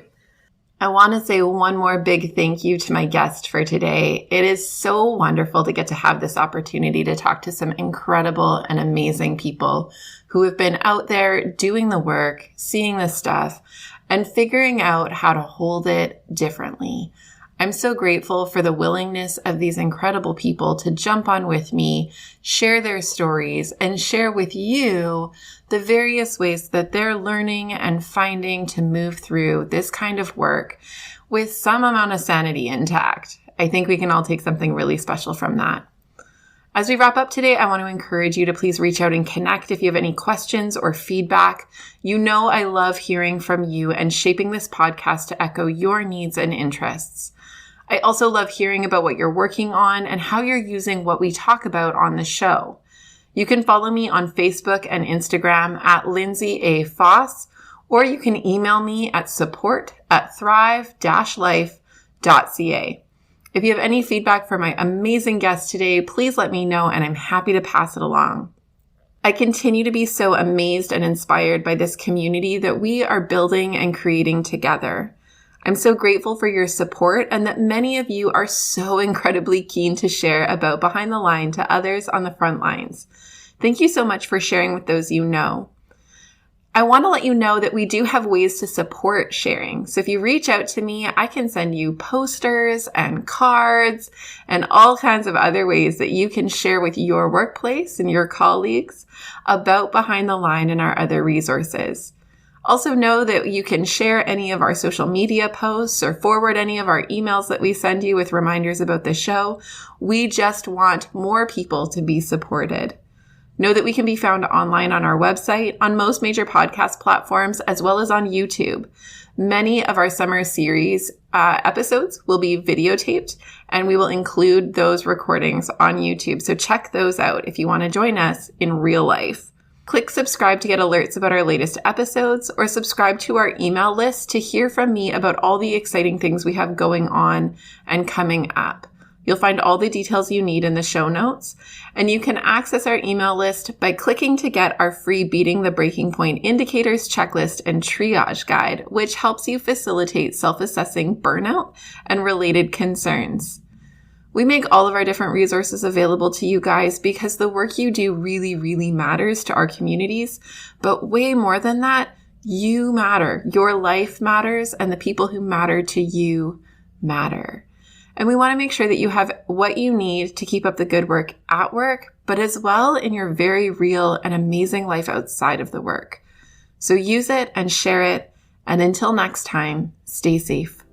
I want to say one more big thank you to my guest for today. It is so wonderful to get to have this opportunity to talk to some incredible and amazing people who have been out there doing the work, seeing the stuff, and figuring out how to hold it differently. I'm so grateful for the willingness of these incredible people to jump on with me, share their stories, and share with you the various ways that they're learning and finding to move through this kind of work with some amount of sanity intact. I think we can all take something really special from that. As we wrap up today, I want to encourage you to please reach out and connect if you have any questions or feedback. You know I love hearing from you and shaping this podcast to echo your needs and interests. I also love hearing about what you're working on and how you're using what we talk about on the show. You can follow me on Facebook and Instagram at Lindsay A. Faas, or you can email me at support@thrive-life.ca. If you have any feedback for my amazing guest today, please let me know, and I'm happy to pass it along. I continue to be so amazed and inspired by this community that we are building and creating together. I'm so grateful for your support and that many of you are so incredibly keen to share about Behind the Line to others on the front lines. Thank you so much for sharing with those you know. I want to let you know that we do have ways to support sharing. So if you reach out to me, I can send you posters and cards and all kinds of other ways that you can share with your workplace and your colleagues about Behind the Line and our other resources. Also know that you can share any of our social media posts or forward any of our emails that we send you with reminders about the show. We just want more people to be supported. Know that we can be found online on our website, on most major podcast platforms, as well as on YouTube. Many of our summer series episodes will be videotaped, and we will include those recordings on YouTube. So check those out if you want to join us in real life. Click subscribe to get alerts about our latest episodes, or subscribe to our email list to hear from me about all the exciting things we have going on and coming up. You'll find all the details you need in the show notes, and you can access our email list by clicking to get our free Beating the Breaking Point Indicators Checklist and Triage Guide, which helps you facilitate self-assessing burnout and related concerns. We make all of our different resources available to you guys because the work you do really, really matters to our communities, but way more than that, you matter. Your life matters, and the people who matter to you matter. And we want to make sure that you have what you need to keep up the good work at work, but as well in your very real and amazing life outside of the work. So use it and share it. And until next time, stay safe.